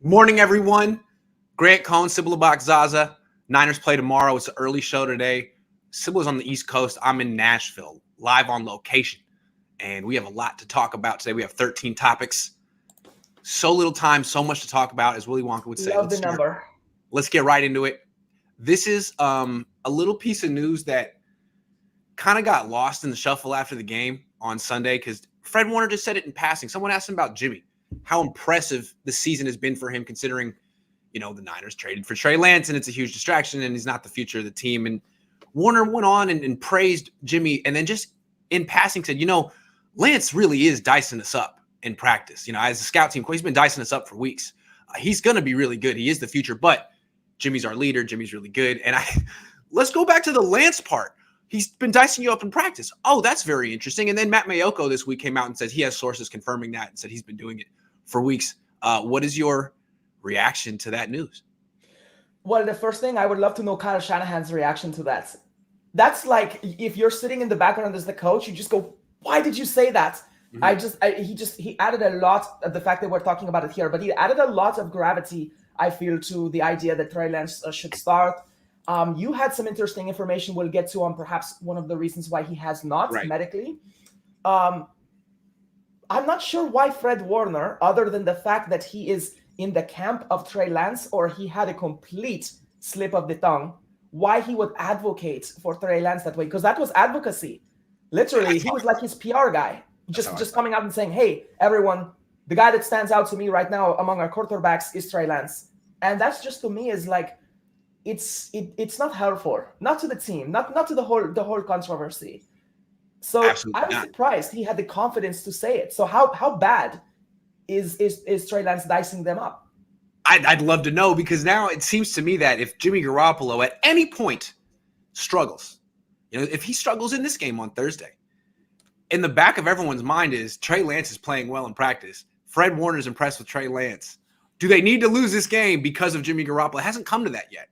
Morning, everyone. Grant Cohn, and Sybilla Bakzaza. Niners play tomorrow. It's an early show today. Sybilla's on the East Coast. I'm in Nashville, live on location. And we have a lot to talk about today. We have 13 topics. So little time, so much to talk about, as Willy Wonka would say. Love the number. Let's get right into it. This is a little piece of news that kind of got lost in the shuffle after the game on Sunday because Fred Warner just said it in passing. Someone asked him about Jimmy, how impressive the season has been for him considering, the Niners traded for Trey Lance and it's a huge distraction and he's not the future of the team. And Warner went on and praised Jimmy and then just in passing said, Lance really is dicing us up in practice. As a scout team, he's been dicing us up for weeks. He's going to be really good. He is the future, but Jimmy's our leader. Jimmy's really good. And let's go back to the Lance part. He's been dicing you up in practice. Oh, that's very interesting. And then Matt Mayoko this week came out and said he has sources confirming that and said he's been doing it for weeks. What is your reaction to that news? Well, the first thing, I would love to know Kyle Shanahan's reaction to that. That's like if you're sitting in the background as the coach, you just go, why did you say that? Mm-hmm. He added a lot of the fact that we're talking about it here, but he added a lot of gravity, I feel, to the idea that Trey Lance should start. You had some interesting information we'll get to on perhaps one of the reasons why he has not medically. I'm not sure why Fred Warner, other than the fact that he is in the camp of Trey Lance or he had a complete slip of the tongue, why he would advocate for Trey Lance that way, because that was advocacy. Literally, he was like his PR guy, just coming out and saying, hey, everyone, the guy that stands out to me right now among our quarterbacks is Trey Lance. And that's just, to me, is like, it's not helpful, not to the team, not to the whole controversy. So Absolutely I was not. surprised he had the confidence to say it. So how bad is Trey Lance dicing them up? I'd love to know, because now it seems to me that if Jimmy Garoppolo at any point struggles, if he struggles in this game on Thursday, in the back of everyone's mind is Trey Lance is playing well in practice. Fred Warner's impressed with Trey Lance. Do they need to lose this game because of Jimmy Garoppolo? It hasn't come to that yet.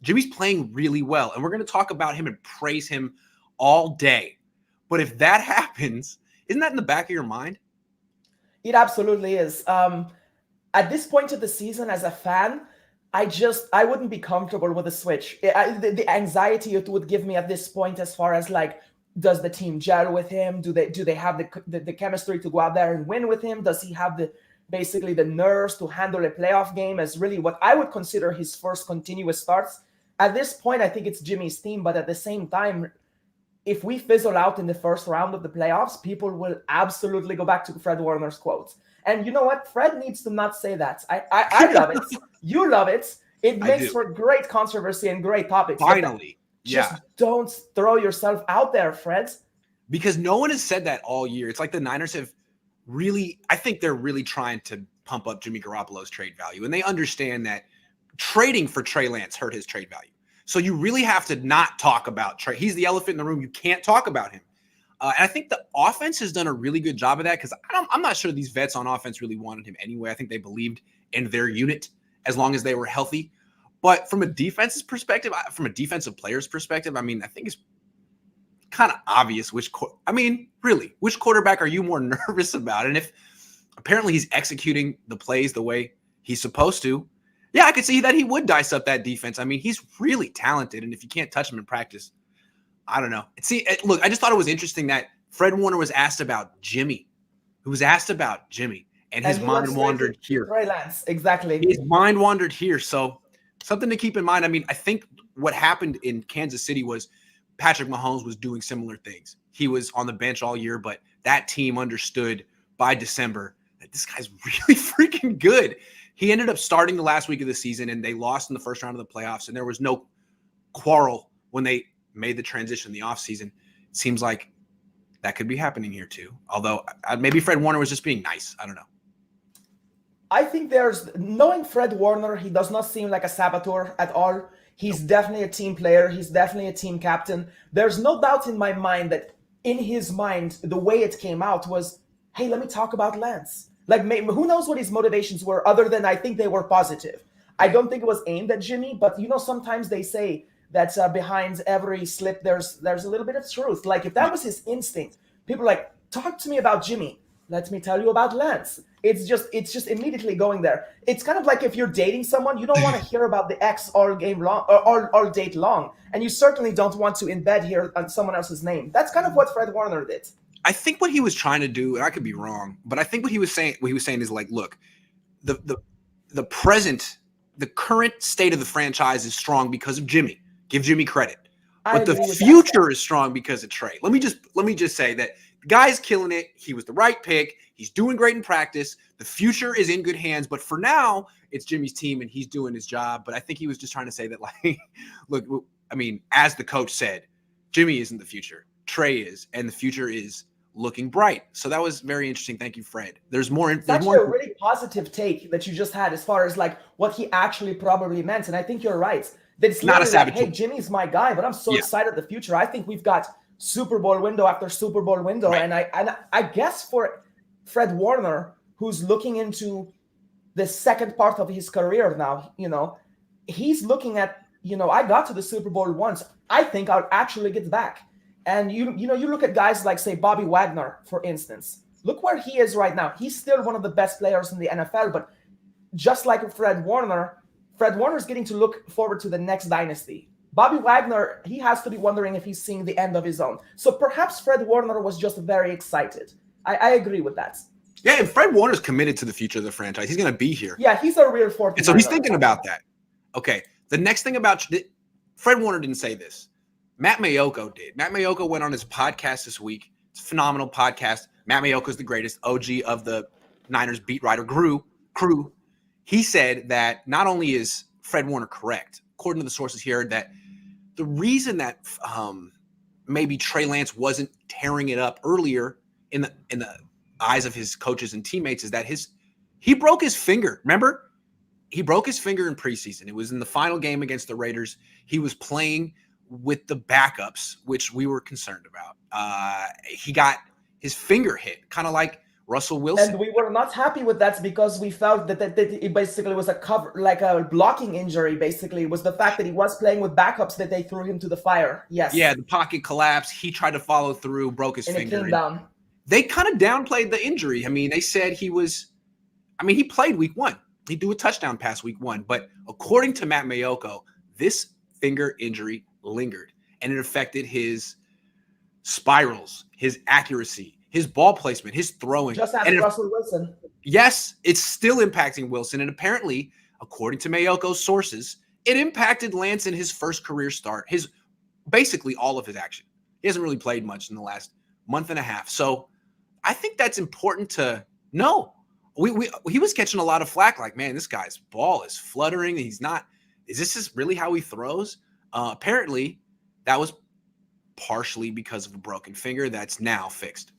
Jimmy's playing really well, and we're going to talk about him and praise him all day. But if that happens, isn't that in the back of your mind? It absolutely is. At this point of the season, as a fan, I wouldn't be comfortable with a switch. The anxiety it would give me at this point, as far as like, does the team gel with him? Do they have the chemistry to go out there and win with him? Does he have basically the nerves to handle a playoff game as really what I would consider his first continuous starts? At this point, I think it's Jimmy's team, but at the same time, if we fizzle out in the first round of the playoffs, people will absolutely go back to Fred Warner's quotes. And you know what? Fred needs to not say that. I love it. You love it. It makes for great controversy and great topics. Finally. Just don't throw yourself out there, Fred. Because no one has said that all year. It's like the Niners have I think they're really trying to pump up Jimmy Garoppolo's trade value. And they understand that trading for Trey Lance hurt his trade value. So you really have to not talk about Trey. He's the elephant in the room. You can't talk about him. And I think the offense has done a really good job of that, because I'm not sure these vets on offense really wanted him anyway. I think they believed in their unit as long as they were healthy. But from a defensive perspective, from a defensive player's perspective, I think it's kind of obvious which quarterback are you more nervous about? And if apparently he's executing the plays the way he's supposed to, yeah, I could see that he would dice up that defense. He's really talented, and if you can't touch him in practice, I don't know. Look, I just thought it was interesting that Fred Warner was asked about Jimmy, and his mind wandered here. Trey Lance, exactly. His mind wandered here, so something to keep in mind. I think what happened in Kansas City was Patrick Mahomes was doing similar things. He was on the bench all year, but that team understood by December that this guy's really freaking good. He ended up starting the last week of the season, and they lost in the first round of the playoffs, and there was no quarrel when they made the transition in the offseason. It seems like that could be happening here too. Although maybe Fred Warner was just being nice. I don't know. I think knowing Fred Warner, he does not seem like a saboteur at all. He's definitely a team player. He's definitely a team captain. There's no doubt in my mind that in his mind, the way it came out was, hey, let me talk about Lance. Like, who knows what his motivations were, other than I think they were positive. I don't think it was aimed at Jimmy, but sometimes they say that behind every slip, there's a little bit of truth. Like, if that was his instinct, people are like, talk to me about Jimmy. Let me tell you about Lance. It's just immediately going there. It's kind of like if you're dating someone, you don't want to hear about the ex all game long or all date long, and you certainly don't want to embed here on someone else's name. That's kind of what Fred Warner did. I think what he was trying to do, and I could be wrong, but I think what he was saying is like, look, the current state of the franchise is strong because of Jimmy. Give Jimmy credit. But the future is strong because of Trey. Let me just say that the guy's killing it. He was the right pick. He's doing great in practice. The future is in good hands. But for now, it's Jimmy's team and he's doing his job. But I think he was just trying to say that, like, look, I mean, as the coach said, Jimmy isn't the future. Trey is, and the future is looking bright. So that was very interesting. Thank you, Fred. There's more. It's actually a really positive take that you just had as far as like what he actually probably meant. And I think you're right. That it's not a savage. Like, hey, Jimmy's my guy, but I'm so excited the future. I think we've got Super Bowl window after Super Bowl window. Right. And I guess for Fred Warner, who's looking into the second part of his career now, you know, he's looking at, you know, I got to the Super Bowl once. I think I'll actually get back. And you look at guys like, say, Bobby Wagner, for instance. Look where he is right now. He's still one of the best players in the NFL, but just like Fred Warner's getting to look forward to the next dynasty. Bobby Wagner, he has to be wondering if he's seeing the end of his own. So perhaps Fred Warner was just very excited. I agree with that. Yeah, and Fred Warner's committed to the future of the franchise. He's going to be here. Yeah, he's a real fourth. And so he's thinking about that. Okay, the next thing about Fred Warner didn't say this. Matt Mayoko did. Matt Mayoko went on his podcast this week. It's a phenomenal podcast. Matt Mayoko's the greatest OG of the Niners beat writer crew. He said that not only is Fred Warner correct, according to the sources here, that the reason that maybe Trey Lance wasn't tearing it up earlier in the eyes of his coaches and teammates is that he broke his finger. Remember? He broke his finger in preseason. It was in the final game against the Raiders. He was playing with the backups, which we were concerned about. He got his finger hit, kind of like Russell Wilson. And we were not happy with that because we felt that it basically was a cover, like a blocking injury, basically. It was the fact that he was playing with backups that they threw him to the fire. Yes. Yeah, the pocket collapsed. He tried to follow through, broke his finger. It came down. They kind of downplayed the injury. I mean, they said he played week 1. He threw a touchdown pass week 1. But according to Matt Mayoko, this finger injury lingered, and it affected his spirals, his accuracy, his ball placement, his throwing. Just ask Russell Wilson. Yes, it's still impacting Wilson. And apparently, according to Mayoko's sources, it impacted Lance in his first career start, basically all of his action. He hasn't really played much in the last month and a half. So I think that's important to know. He was catching a lot of flack, like, man, this guy's ball is fluttering. Is this really how he throws? Apparently, that was partially because of a broken finger that's now fixed.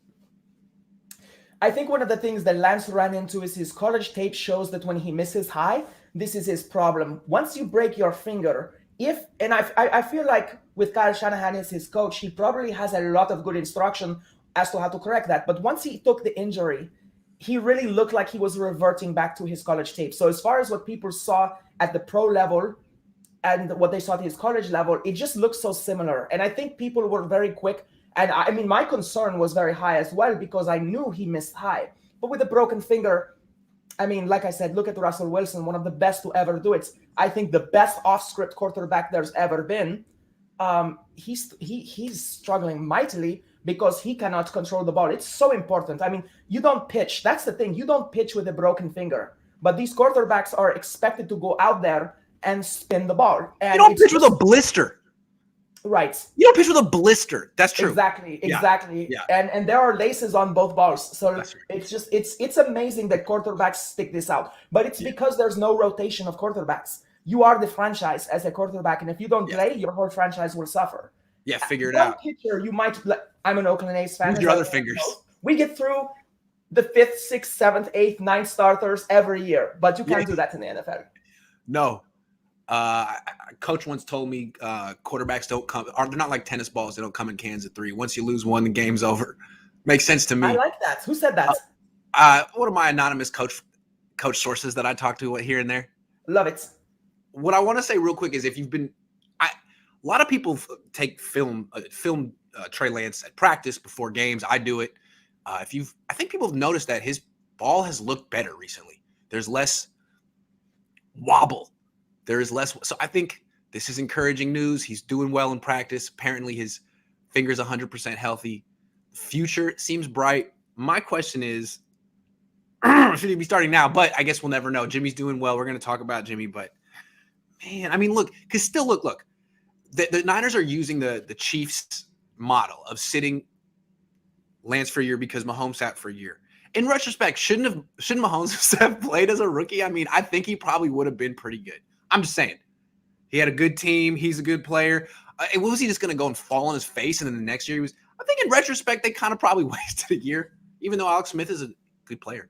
I think one of the things that Lance ran into is his college tape shows that when he misses high, this is his problem. Once you break your finger, I feel like with Kyle Shanahan as his coach, he probably has a lot of good instruction as to how to correct that. But once he took the injury, he really looked like he was reverting back to his college tape. So as far as what people saw at the pro level and what they saw at his college level, it just looks so similar. And I think people were very quick. And I mean, my concern was very high as well because I knew he missed high. But with a broken finger, I mean, like I said, look at Russell Wilson, one of the best to ever do it. I think the best off-script quarterback there's ever been. He's struggling mightily because he cannot control the ball. It's so important. I mean, you don't pitch. That's the thing. You don't pitch with a broken finger. But these quarterbacks are expected to go out there and spin the ball. And you don't pitch with a blister. Right. You don't pitch with a blister. That's true. Exactly. Yeah. And there are laces on both balls. So it's amazing that quarterbacks stick this out. But it's because there's no rotation of quarterbacks. You are the franchise as a quarterback. And if you don't play, your whole franchise will suffer. Yeah, figure it out. Pitcher, you might I'm an Oakland A's fan. Use your other fingers. We get through the 5th, 6th, 7th, 8th, 9th starters every year. But you can't do that in the NFL. No. Coach once told me quarterbacks don't come, they're not like tennis balls. They don't come in cans of 3. Once you lose one, the game's over. Makes sense to me. I like that. Who said that? One of my anonymous coach sources that I talk to here and there. Love it. What I want to say real quick is if you've been, a lot of people take film Trey Lance at practice before games. I do it. I think people have noticed that his ball has looked better recently. There's less wobble. There is less. So I think this is encouraging news. He's doing well in practice. Apparently his finger's 100% healthy. Future seems bright. My question is, should he be starting now? But I guess we'll never know. Jimmy's doing well. We're going to talk about Jimmy, but man, I mean, look, because still look, the Niners are using the Chiefs model of sitting Lance for a year because Mahomes sat for a year. In retrospect, shouldn't Mahomes have played as a rookie? I mean, I think he probably would have been pretty good. I'm just saying. He had a good team. He's a good player. Was he just going to go and fall on his face? And then the next year he was – I think in retrospect, they kind of probably wasted a year, even though Alex Smith is a good player.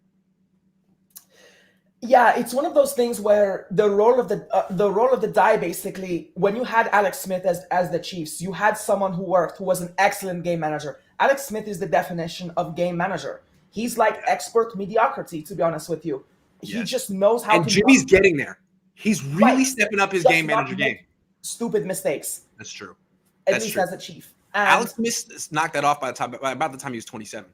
Yeah, it's one of those things where the roll of the die, basically, when you had Alex Smith as the Chiefs, you had someone who was an excellent game manager. Alex Smith is the definition of game manager. He's like expert mediocrity, to be honest with you. He just knows how to. And Jimmy's getting there. He's really stepping up his game manager game. Stupid mistakes. That's true. At least as a Chief. And Alex Smith knocked that off about the time he was 27.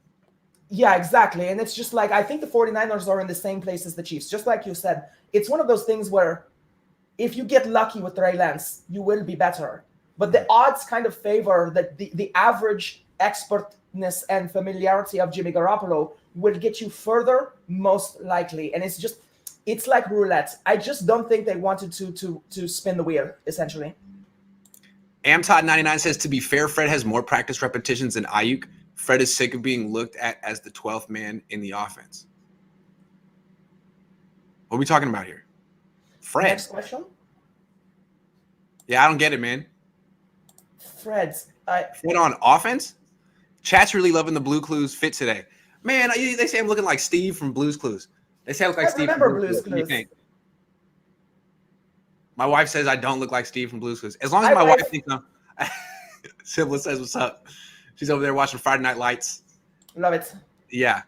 Yeah, exactly. And it's just like, I think the 49ers are in the same place as the Chiefs. Just like you said, it's one of those things where if you get lucky with Trey Lance, you will be better. But the odds kind of favor that the average expertness and familiarity of Jimmy Garoppolo will get you further, most likely. And it's like roulette. I just don't think they wanted to spin the wheel, essentially. AmTodd99 says, to be fair, Fred has more practice repetitions than Ayuk. Fred is sick of being looked at as the 12th man in the offense. What are we talking about here? Fred. Next question. Yeah, I don't get it, man. Fred on offense? Chat's really loving the Blue Clues fit today. Man, they say I'm looking like Steve from Blue's Clues. They say I look like Steve from Blue's Clues. What do you think? My wife says I don't look like Steve from Blue's Clues. As long as my wife thinks I'm. Sybilla says, what's up? She's over there watching Friday Night Lights. Love it. Yeah.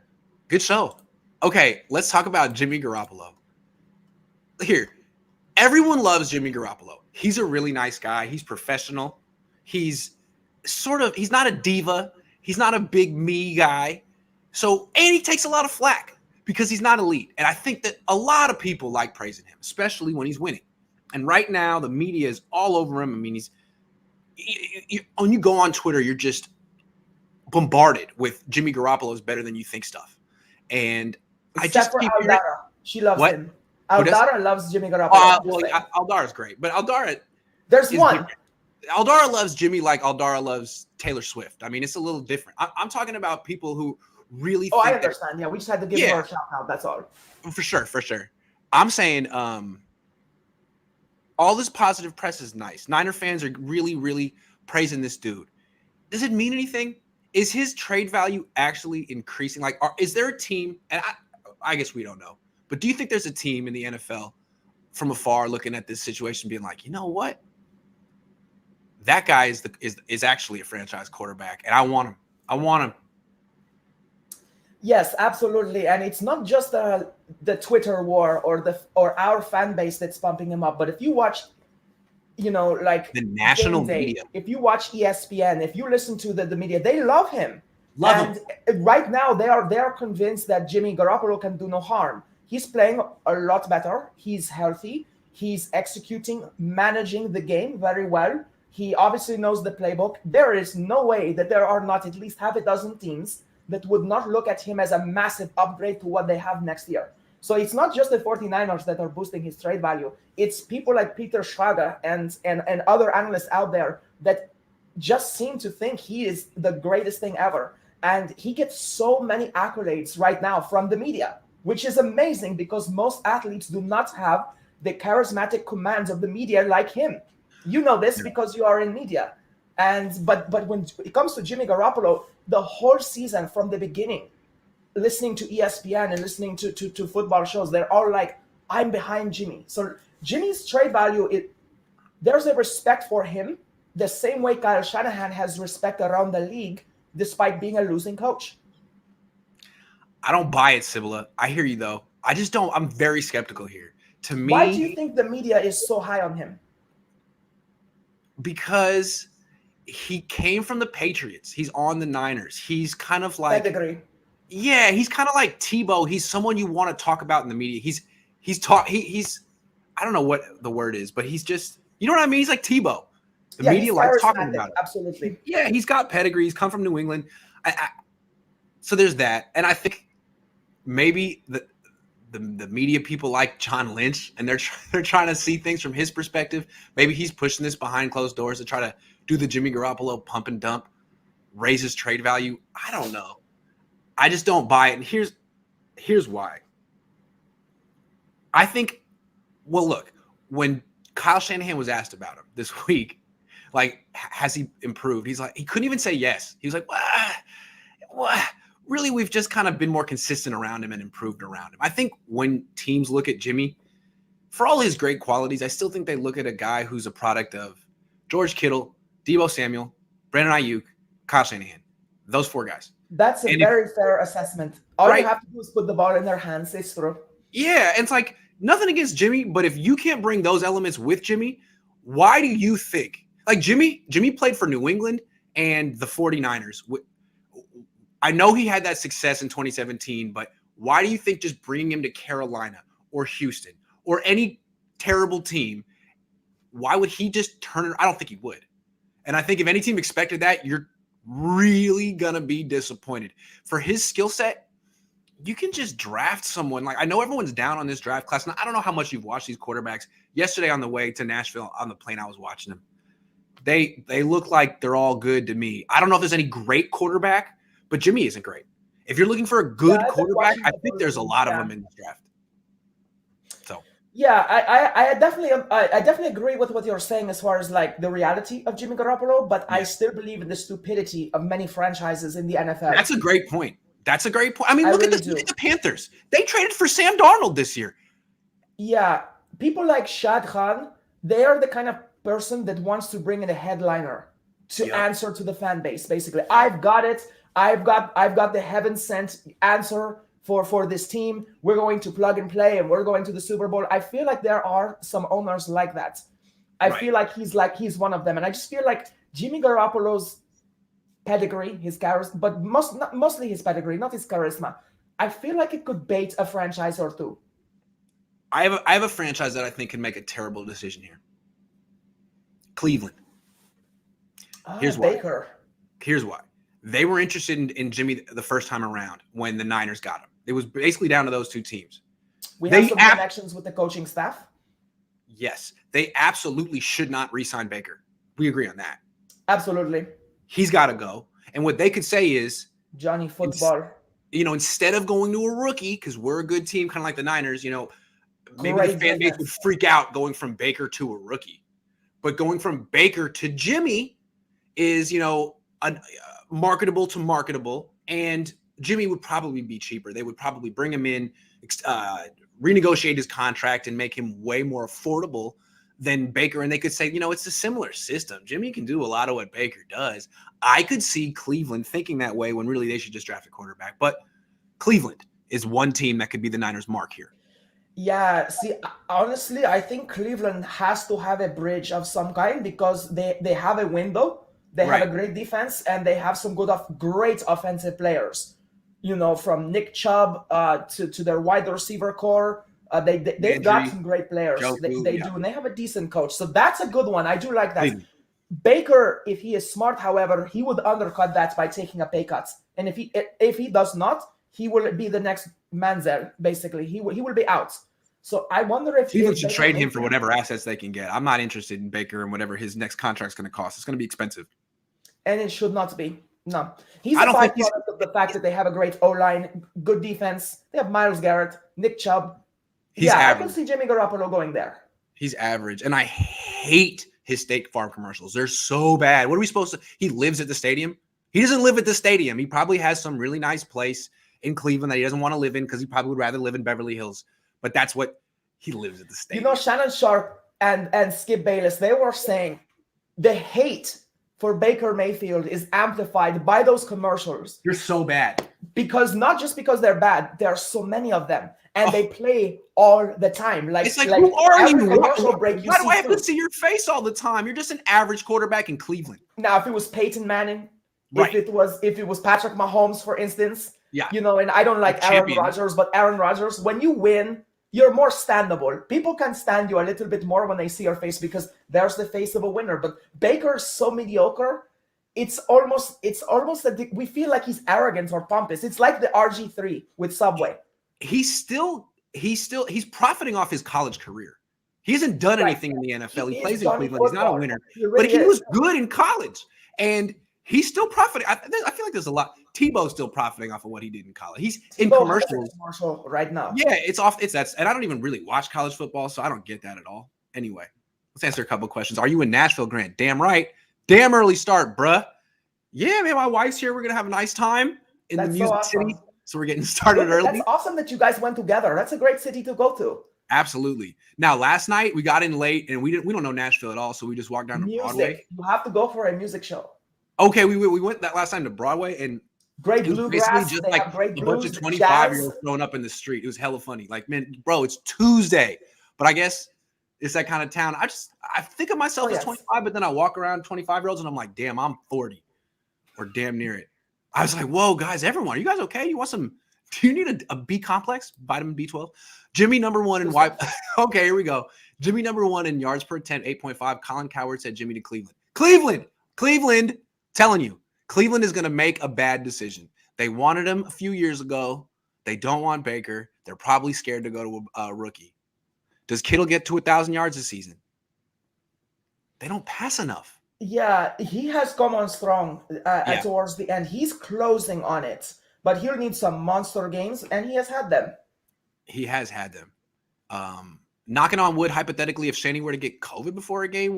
Good show. Okay, let's talk about Jimmy Garoppolo. Here, everyone loves Jimmy Garoppolo. He's a really nice guy. He's professional. He's not a diva. He's not a big me guy. And he takes a lot of flack because he's not elite. And I think that a lot of people like praising him, especially when he's winning. And right now, the media is all over him. I mean, when you go on Twitter, you're just bombarded with Jimmy Garoppolo is better than you think stuff. And Except for Aldara. She loves him. Aldara loves Jimmy Garoppolo. Aldara's great. But Aldara There's one. Different. Aldara loves Jimmy like Aldara loves Taylor Swift. I mean, it's a little different. I'm talking about people who really think I understand. Yeah, we just had to give her a shout out. That's all. For sure. I'm saying all this positive press is nice. Niner fans are really, really praising this dude. Does it mean anything? Is his trade value actually increasing? Like, is there a team? And I guess we don't know. But do you think there's a team in the NFL from afar looking at this situation, being like, you know what? That guy is actually a franchise quarterback, and I want him. Yes, absolutely. And it's not just the Twitter war or our fan base that's pumping him up, but if you watch, like the national media, if you watch ESPN, if you listen to the media, they love him. Love him. Right now, they are convinced that Jimmy Garoppolo can do no harm. He's playing a lot better. He's healthy. He's executing, managing the game very well. He obviously knows the playbook. There is no way that there are not at least half a dozen teams that would not look at him as a massive upgrade to what they have next year. So it's not just the 49ers that are boosting his trade value. It's people like Peter Schrager and other analysts out there that just seem to think he is the greatest thing ever. And he gets so many accolades right now from the media, which is amazing because most athletes do not have the charismatic commands of the media like him. You know this because you are in media. But when it comes to Jimmy Garoppolo, the whole season from the beginning, listening to ESPN and listening to football shows, they're all like, I'm behind Jimmy. So Jimmy's trade value, there's a respect for him the same way Kyle Shanahan has respect around the league despite being a losing coach. I don't buy it, Sybilla. I hear you, though. I just don't. I'm very skeptical here. To me, why do you think the media is so high on him? Because he came from the Patriots. He's on the Niners. He's kind of like pedigree. Yeah, he's kind of like Tebow. He's someone you want to talk about in the media. He's I don't know what the word is, but he's just, you know what I mean? He's like Tebow. The Yeah, media he's likes talking charismatic. about him. Absolutely. Yeah, he's got pedigree. He's come from New England. So there's that. And I think maybe the media people like John Lynch, and they're trying to see things from his perspective. Maybe he's pushing this behind closed doors to try to do the Jimmy Garoppolo pump and dump, raise his trade value. I don't know. I just don't buy it. And here's why. I think, well, look, when Kyle Shanahan was asked about him this week, like, has he improved? He's like, he couldn't even say yes. He was like, well, really, we've just kind of been more consistent around him and improved around him. I think when teams look at Jimmy, for all his great qualities, I still think they look at a guy who's a product of George Kittle, Deebo Samuel, Brandon Ayuk, Kyle Shanahan. Those 4 guys. That's a very fair assessment. All you have to do is put the ball in their hands. It's true. Yeah, and it's like, nothing against Jimmy, but if you can't bring those elements with Jimmy, why do you think, like Jimmy played for New England and the 49ers. I know he had that success in 2017, but why do you think just bringing him to Carolina or Houston or any terrible team, why would he just turn it? I don't think he would. And I think if any team expected that, you're really going to be disappointed. For his skill set, you can just draft someone. Like, I know everyone's down on this draft class. And I don't know how much you've watched these quarterbacks. Yesterday on the way to Nashville on the plane, I was watching them. They look like they're all good to me. I don't know if there's any great quarterback, but Jimmy isn't great. If you're looking for a good quarterback, I think there's a lot of them in this draft. So yeah, I definitely agree with what you're saying as far as like the reality of Jimmy Garoppolo, but I still believe in the stupidity of many franchises in the NFL. That's a great point. I mean, look at the Panthers. They traded for Sam Darnold this year. Yeah, people like Shad Khan, they are the kind of person that wants to bring in a headliner to answer to the fan base. Basically, I've got it. I've got the heaven sent answer for this team. We're going to plug and play, and we're going to the Super Bowl. I feel like there are some owners like that. I feel like he's one of them, and I just feel like Jimmy Garoppolo's pedigree, his charisma, but mostly his pedigree, not his charisma. I feel like it could bait a franchise or two. I have a franchise that I think can make a terrible decision here. Cleveland. Here's why. Baker. Here's why. They were interested in Jimmy the first time around when the Niners got him. It was basically down to those 2 teams. We have some connections with the coaching staff. Yes. They absolutely should not re-sign Baker. We agree on that. Absolutely. He's got to go. And what they could say is, Johnny Football. Instead of going to a rookie, because we're a good team, kind of like the Niners, maybe the fan base would freak out going from Baker to a rookie. But going from Baker to Jimmy is, marketable to marketable, and Jimmy would probably be cheaper. They would probably bring him in, renegotiate his contract, and make him way more affordable than Baker. And they could say, it's a similar system. Jimmy can do a lot of what Baker does. I could see Cleveland thinking that way when really they should just draft a quarterback. But Cleveland is one team that could be the Niners' mark here. Yeah, see, honestly, I think Cleveland has to have a bridge of some kind because they have a window. They have a great defense, and they have some great offensive players. From Nick Chubb to their wide receiver core. They've got some great players. They do, and they have a decent coach. So that's a good one. I do like that. Baker, if he is smart, however, he would undercut that by taking a pay cut. And if he does not, he will be the next Manziel, basically. He will be out. So I wonder if Cleveland should trade him for whatever assets they can get. I'm not interested in Baker and whatever his next contract's going to cost. It's going to be expensive. And it should not be. No. He's a byproduct of the fact that they have a great O-line, good defense. They have Myles Garrett, Nick Chubb. I can see Jimmy Garoppolo going there. He's average. And I hate his State Farm commercials. They're so bad. What are we supposed to – he lives at the stadium? He doesn't live at the stadium. He probably has some really nice place in Cleveland that he doesn't want to live in because he probably would rather live in Beverly Hills. But that's what he lives at the stadium. Shannon Sharp and Skip Bayless, they were saying the hate for Baker Mayfield is amplified by those commercials. You're so bad. Because not just because they're bad, there are so many of them. And they play all the time. It's like who are you? Why do I have to see your face all the time? You're just an average quarterback in Cleveland. Now, if it was Peyton Manning, if it was Patrick Mahomes, for instance, Yeah. And I don't like Aaron champion. Rodgers, but Aaron Rodgers, when you win, you're more standable. People can stand you a little bit more when they see your face because there's the face of a winner. But Baker is so mediocre. It's almost that we feel like he's arrogant or pompous. It's like the RG3 with Subway. He's profiting off his college career. He hasn't done anything in the NFL. He plays in Cleveland. He's not a winner, but he was good in college, and he's still profiting. I feel like there's a lot. Tebow's still profiting off of what he did in college. He's in commercials right now. Yeah, and I don't even really watch college football, so I don't get that at all. Anyway, let's answer a couple of questions. Are you in Nashville, Grant? Damn right. Damn early start, bruh. Yeah, man, my wife's here. We're gonna have a nice time in the Music City. So we're getting started early. That's awesome that you guys went together. That's a great city to go to. Absolutely. Now, last night we got in late, and we don't know Nashville at all, so we just walked down to Broadway. You have to go for a music show. Okay, we went that last time to Broadway, and great bluegrass. Just like a bunch of 25-year-olds throwing up in the street. It was hella funny. Like, man, bro, it's Tuesday, but I guess it's that kind of town. I think of myself as 25, but then I walk around 25-year-olds, and I'm like, damn, I'm 40, or damn near it. I was like, whoa, guys, everyone, are you guys okay? Do you need a B complex, vitamin B12? Jimmy number one in wide. Okay, here we go. Jimmy number one in yards per attempt, 8.5. Colin Coward said Jimmy to Cleveland. Cleveland, telling you, Cleveland is going to make a bad decision. They wanted him a few years ago. They don't want Baker. They're probably scared to go to a rookie. Does Kittle get to 1,000 yards this season? They don't pass enough. Yeah, he has come on strong towards the end. He's closing on it, but he'll need some monster games, and he has had them. He has had them. Knocking on wood, hypothetically, if Shanny were to get COVID before a game,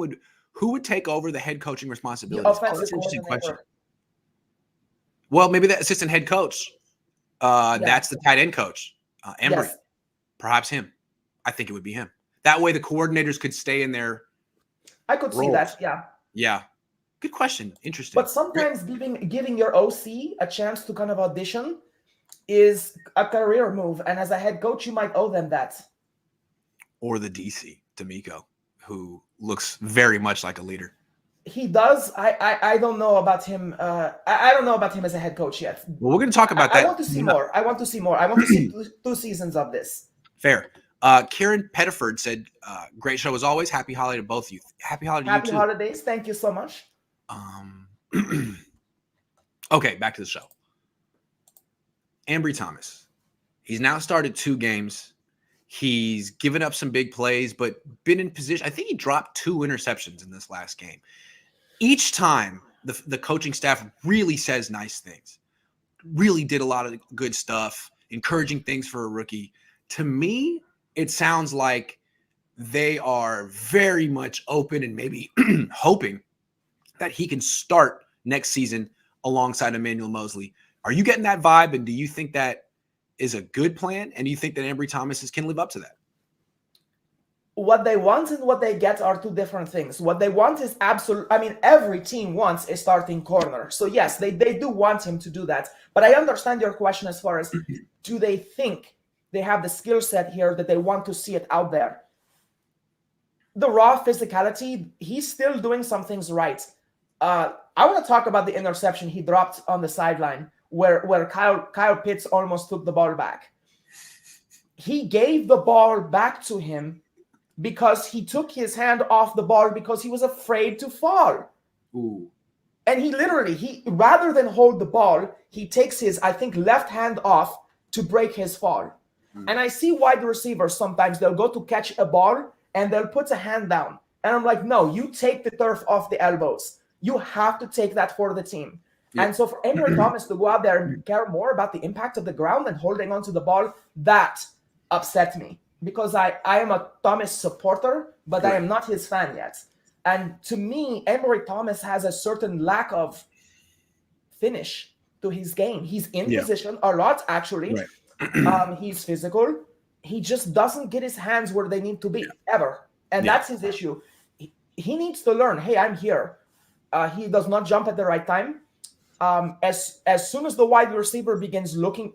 who would take over the head coaching responsibilities? That's an interesting question. Well, maybe the assistant head coach. That's the tight end coach, Ambry. Yes. Perhaps him. I think it would be him. That way the coordinators could stay in their I could roles. See that, yeah. Yeah. Good question. Interesting. But sometimes giving your OC a chance to kind of audition is a career move. And as a head coach, you might owe them that. Or the DC, D'Amico, who looks very much like a leader. He does. I don't know about him. I don't know about him as a head coach yet. Well, we're going to talk about that. I want to see more. I want to see two seasons of this. Fair. Karen Pettiford said, great show as always. Happy holiday to both of you. Happy holiday to you too. Happy holidays. Thank you so much. Okay, back to the show. Ambry Thomas. He's now started 2 games. He's given up some big plays, but been in position. I think he dropped 2 interceptions in this last game. Each time, the coaching staff really says nice things. Really did a lot of good stuff, encouraging things for a rookie. To me, it sounds like they are very much open and maybe hoping that he can start next season alongside Emmanuel Mosley. Are you getting that vibe? And do you think that is a good plan? And do you think that Ambry Thomas can live up to that? What they want and what they get are 2 different things. What they want is every team wants a starting corner. So yes, they do want him to do that. But I understand your question as far as do they think they have the skill set here that they want to see it out there? The raw physicality, he's still doing some things right. I want to talk about the interception he dropped on the sideline where Kyle Pitts almost took the ball back. He gave the ball back to him because he took his hand off the ball because he was afraid to fall. Ooh. And he rather than hold the ball, he takes his, I think, left hand off to break his fall. And I see wide receivers sometimes, they'll go to catch a ball and they'll put a hand down. And I'm like, no, you take the turf off the elbows. You have to take that for the team. Yeah. And so for Ambry Thomas to go out there and care more about the impact of the ground and holding onto the ball, that upset me. Because I am a Thomas supporter, but I am not his fan yet. And to me, Ambry Thomas has a certain lack of finish to his game. He's in position a lot, actually. Right. He's physical. He just doesn't get his hands where they need to be, ever. And that's his issue. He needs to learn, hey, I'm here. He does not jump at the right time. As soon as the wide receiver begins looking,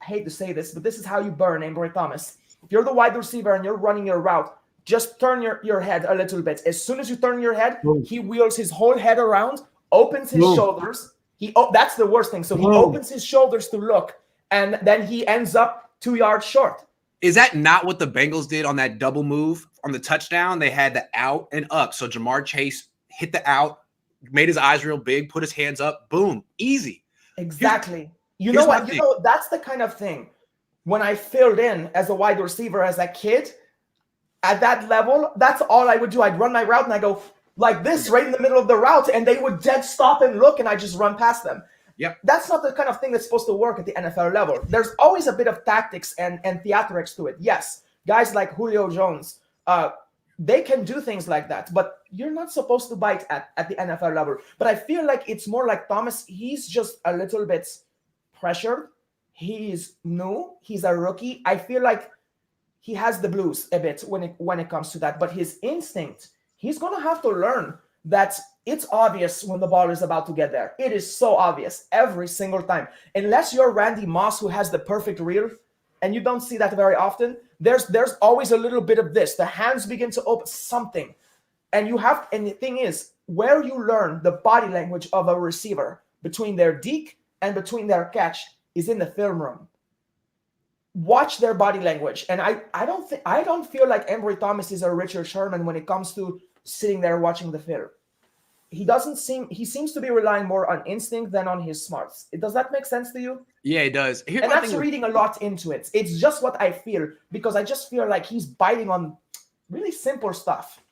I hate to say this, but this is how you burn Ambry Thomas. If you're the wide receiver and you're running your route, just turn your head a little bit. As soon as you turn your head, he wheels his whole head around, opens his shoulders, That's the worst thing. So he opens his shoulders to look, and then he ends up 2 yards short. Is that not what the Bengals did on that double move on the touchdown? They had the out and up. So Jamar Chase hit the out, made his eyes real big, put his hands up, boom, easy. Exactly. You know what? That's the kind of thing. When I filled in as a wide receiver as a kid, at that level, that's all I would do. I'd run my route and I go like this right in the middle of the route, and they would dead stop and look, and I just run past them. Yeah, that's not the kind of thing that's supposed to work at the NFL level. There's always a bit of tactics and theatrics to it. Yes, guys like Julio Jones, they can do things like that, but you're not supposed to bite at the NFL level. But I feel like it's more like Thomas. He's just a little bit pressured. He's new. He's a rookie. I feel like he has the blues a bit when it comes to that. But his instinct, he's going to have to learn that it's obvious when the ball is about to get there. It is so obvious every single time. Unless you're Randy Moss, who has the perfect reel, and you don't see that very often, there's always a little bit of this. The hands begin to open something. And the thing is, where you learn the body language of a receiver between their deke and between their catch is in the film room. Watch their body language. And I don't feel like Ambry Thomas is a Richard Sherman when it comes to sitting there watching the film. He seems to be relying more on instinct than on his smarts. Does that make sense to you? Yeah, it does. And that's reading a lot into it. It's just what I feel, because I just feel like he's biting on really simple stuff.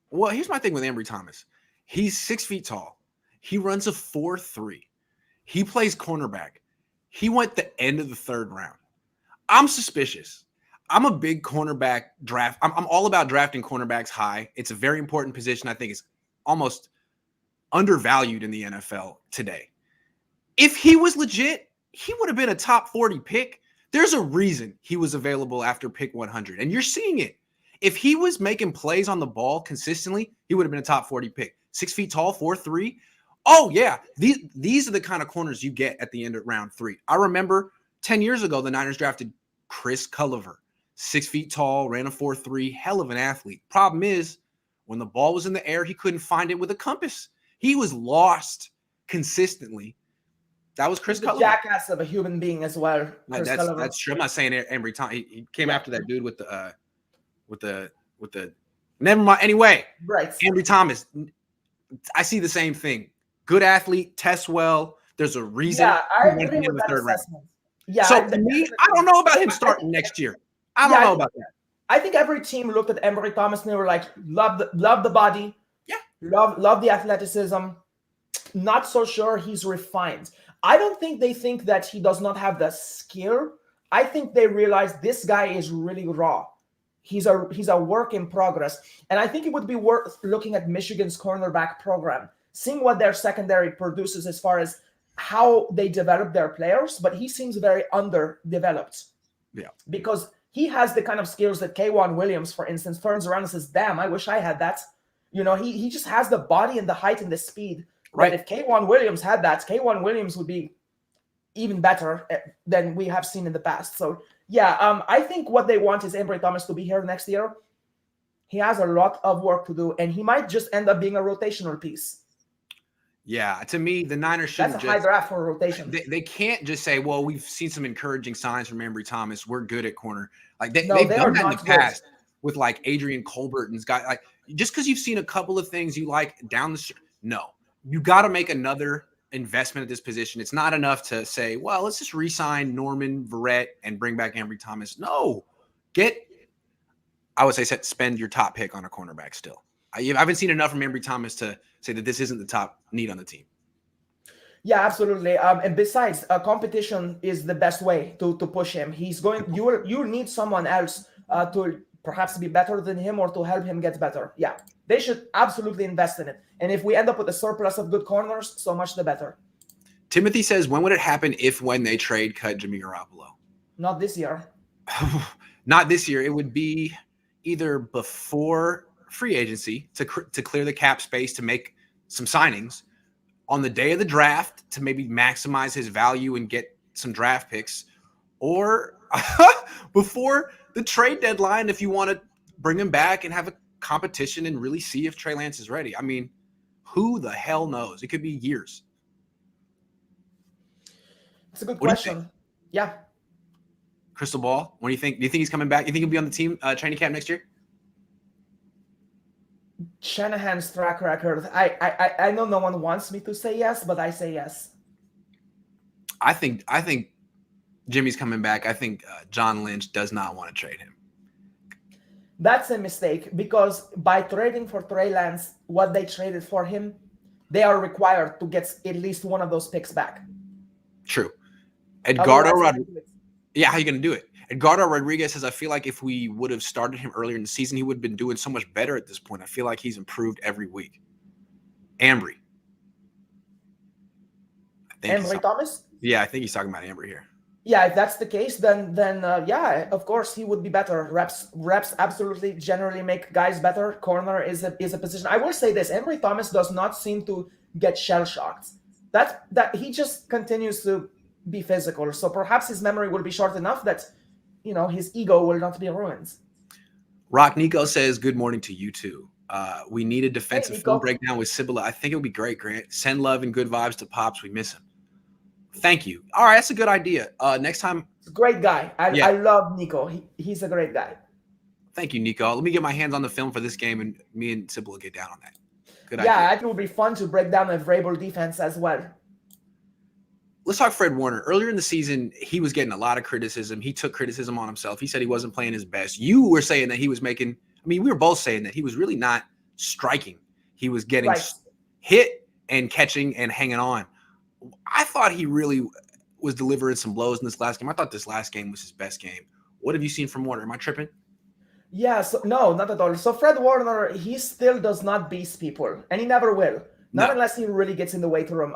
Well, here's my thing with Ambry Thomas. He's 6 feet tall. He runs a 4.3. He plays cornerback. He went the end of the third round. I'm suspicious. I'm a big cornerback draft. I'm all about drafting cornerbacks high. It's a very important position. I think it's almost undervalued in the NFL today. If he was legit, he would have been a top 40 pick. There's a reason he was available after pick 100, and you're seeing it. If he was making plays on the ball consistently, he would have been a top 40 pick. 6 feet tall, 4.3. Oh, yeah. These are the kind of corners you get at the end of round 3. I remember 10 years ago, the Niners drafted Chris Culliver. 6 feet tall, ran a 4.3, hell of an athlete. Problem is, when the ball was in the air, he couldn't find it with a compass. He was lost consistently. That was Chris Culliver. Jackass of a human being as well. That's true. I'm not saying Ambry Thomas. He came after that dude with the never mind. Anyway, right. Ambry Thomas. I see the same thing. Good athlete, tests well. There's a reason. Yeah, I agree with that assessment. Yeah. So to me, I don't know about him starting next year. I don't know about that. I think every team looked at Ambry Thomas and they were like, love the body. Yeah. Love the athleticism. Not so sure he's refined. I don't think they think that he does not have the skill. I think they realize this guy is really raw. He's a work in progress. And I think it would be worth looking at Michigan's cornerback program, seeing what their secondary produces as far as how they develop their players. But he seems very underdeveloped. Yeah. Because he has the kind of skills that K'Wan Williams, for instance, turns around and says, damn, I wish I had that. You know, he just has the body and the height and the speed. Right. If K'Wan Williams had that, K'Wan Williams would be even better than we have seen in the past. So, yeah, I think what they want is Ambry Thomas to be here next year. He has a lot of work to do, and he might just end up being a rotational piece. Yeah, to me, the Niners shouldn't. That's a high draft for a rotation. They can't just say, well, we've seen some encouraging signs from Ambry Thomas. We're good at corner. Like they've done that in the past with like Adrian Colbert and guy. Like just because you've seen a couple of things you like down the street, no, you got to make another investment at this position. It's not enough to say, well, let's just re-sign Norman Verrett and bring back Ambry Thomas. No, I would say spend your top pick on a cornerback still. I haven't seen enough from Ambry Thomas to say that this isn't the top need on the team. Yeah, absolutely. And besides, competition is the best way to push him. You need someone else to perhaps be better than him or to help him get better. Yeah, they should absolutely invest in it. And if we end up with a surplus of good corners, so much the better. Timothy says, when would it happen when they cut Jimmy Garoppolo? Not this year. Not this year. It would be either before free agency to clear the cap space to make some signings, on the day of the draft to maybe maximize his value and get some draft picks, or before the trade deadline if you want to bring him back and have a competition and really see if Trey Lance is ready. I mean, who the hell knows? It could be years. It's a good What do you think? question. Yeah. Crystal ball. What do you think? Do you think he's coming back? You think he'll be on the team training camp next year? Shanahan's track record. I know no one wants me to say yes, but I say yes. I think Jimmy's coming back. I think John Lynch does not want to trade him. That's a mistake because by trading for Trey Lance, what they traded for him, they are required to get at least one of those picks back. True. Otherwise, yeah, how are you going to do it? Edgardo Rodriguez says, I feel like if we would have started him earlier in the season, he would have been doing so much better at this point. I feel like he's improved every week. Ambry. Ambry Thomas? Yeah, I think he's talking about Ambry here. Yeah, if that's the case, then yeah, of course he would be better. Reps absolutely generally make guys better. Corner is a position. I will say this: Ambry Thomas does not seem to get shell shocked. That he just continues to be physical. So perhaps his memory will be short enough that his ego will not be ruined. Rock Nico says, "Good morning to you too. We need a defensive film breakdown with Sybilla. I think it would be great, Grant. Send love and good vibes to Pops. We miss him." Thank you. All right, that's a good idea. Next time. He's a great guy. I love Nico. He's a great guy. Thank you, Nico. Let me get my hands on the film for this game, and me and Sybil will get down on that. Good idea. Yeah, it would be fun to break down a Vrabel defense as well. Let's talk Fred Warner. Earlier in the season, he was getting a lot of criticism. He took criticism on himself. He said he wasn't playing his best. You were saying that he was making – we were both saying that he was really not striking. He was getting hit and catching and hanging on. I thought he really was delivering some blows in this last game. I thought this last game was his best game. What have you seen from Warner? Am I tripping? Yeah, no, not at all. So Fred Warner, he still does not beast people, and he never will. Not unless he really gets in the weight room.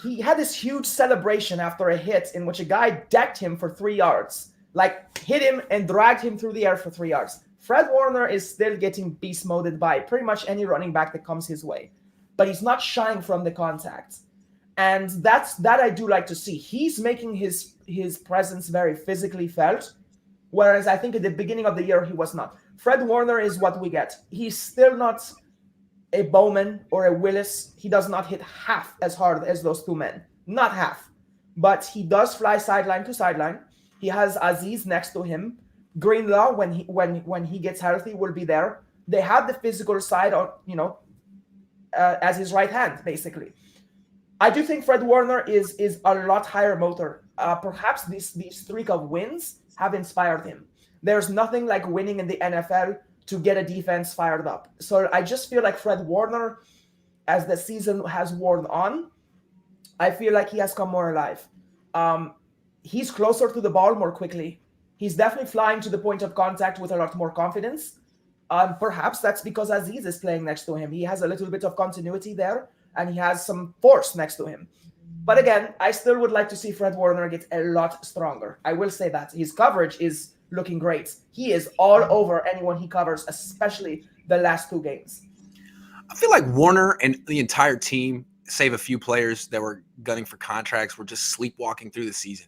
He had this huge celebration after a hit in which a guy decked him for 3 yards, like hit him and dragged him through the air for 3 yards. Fred Warner is still getting beast moded by pretty much any running back that comes his way, but he's not shying from the contact. And that I do like to see. He's making his presence very physically felt, whereas I think at the beginning of the year he was not. Fred Warner is what we get. He's still not a Bowman or a Willis. He does not hit half as hard as those two men. Not half. But he does fly sideline to sideline. He has Aziz next to him. Greenlaw, when he gets healthy, will be there. They have the physical side on, as his right hand, basically. I do think Fred Warner is a lot higher motor. Perhaps these streak of wins have inspired him. There's nothing like winning in the NFL to get a defense fired up. So I just feel like Fred Warner, as the season has worn on, I feel like he has come more alive. He's closer to the ball more quickly. He's definitely flying to the point of contact with a lot more confidence. Perhaps that's because Aziz is playing next to him. He has a little bit of continuity there, and he has some force next to him. But again, I still would like to see Fred Warner get a lot stronger. I will say that. His coverage is looking great. He is all over anyone he covers, especially the last 2 games. I feel like Warner and the entire team, save a few players that were gunning for contracts, were just sleepwalking through the season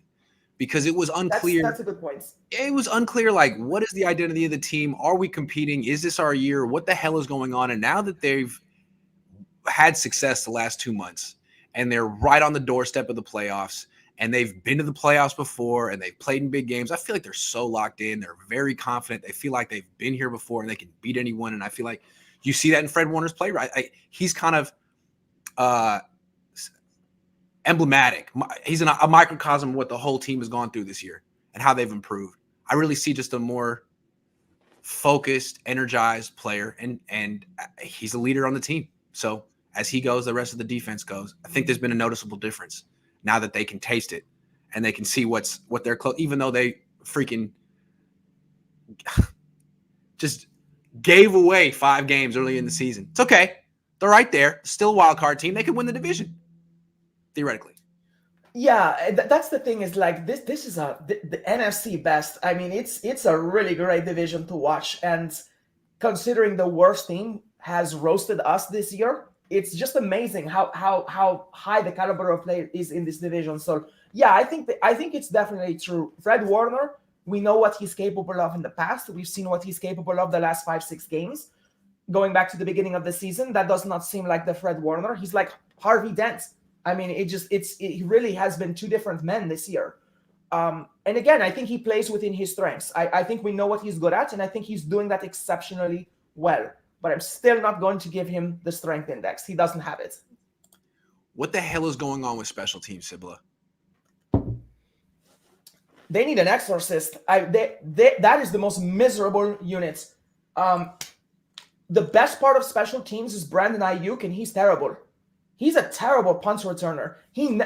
because it was unclear. That's a good point. It was unclear, like, what is the identity of the team? Are we competing? Is this our year? What the hell is going on? And now that they've had success the last 2 months and they're right on the doorstep of the playoffs and they've been to the playoffs before and they've played in big games, I feel like they're so locked in. They're very confident. They feel like they've been here before and they can beat anyone. And I feel like you see that in Fred Warner's play, right? He's kind of emblematic. He's a microcosm of what the whole team has gone through this year and how they've improved. I really see just a more focused, energized player, and he's a leader on the team. So as he goes, the rest of the defense goes. I think there's been a noticeable difference now that they can taste it and they can see what they're close, even though they freaking just gave away 5 games early in the season. It's okay. They're right there. Still a wild card team. They could win the division, theoretically. Yeah, that's the thing is like this is the NFC best. I mean, it's a really great division to watch. And considering the worst team has roasted us this year, it's just amazing how high the caliber of play is in this division. So yeah, I think it's definitely true. Fred Warner, we know what he's capable of in the past. We've seen what he's capable of the last 5-6 games. Going back to the beginning of the season, that does not seem like the Fred Warner. He's like Harvey Dent. I mean, it really has been two different men this year. And again, I think he plays within his strengths. I think we know what he's good at, and I think he's doing that exceptionally well. But I'm still not going to give him the strength index. He doesn't have it. What the hell is going on with special teams, Sybilla? They need an exorcist. That is the most miserable unit. The best part of special teams is Brandon Ayuk, and he's terrible. He's a terrible punt returner.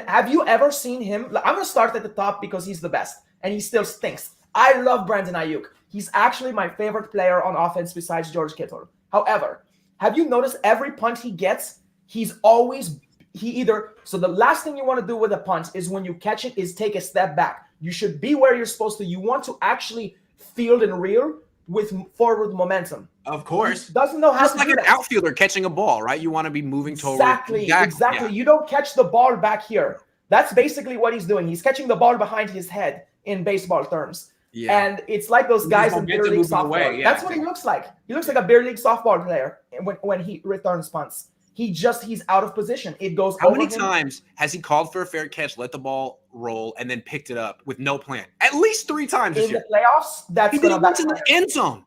Have you ever seen him? I'm going to start at the top because he's the best, and he still stinks. I love Brandon Ayuk. He's actually my favorite player on offense besides George Kittle. However, have you noticed every punt he gets, so the last thing you want to do with a punt is when you catch it is take a step back. You should be where you're supposed to. You want to actually field and reel with forward momentum. Of course. He doesn't know how Just to like do an that. Outfielder catching a ball, right? You want to be moving toward. Exactly. Yeah. You don't catch the ball back here. That's basically what he's doing. He's catching the ball behind his head in baseball terms. Yeah. And it's like those guys in beer league softball. Yeah, that's what he looks like. He looks like a beer league softball player when he returns punts. He's out of position. It goes How over many him. times has he called for a fair catch, let the ball roll, and then picked it up with no plan? At least 3 times this in year. The playoffs? That's he did it once in the end zone.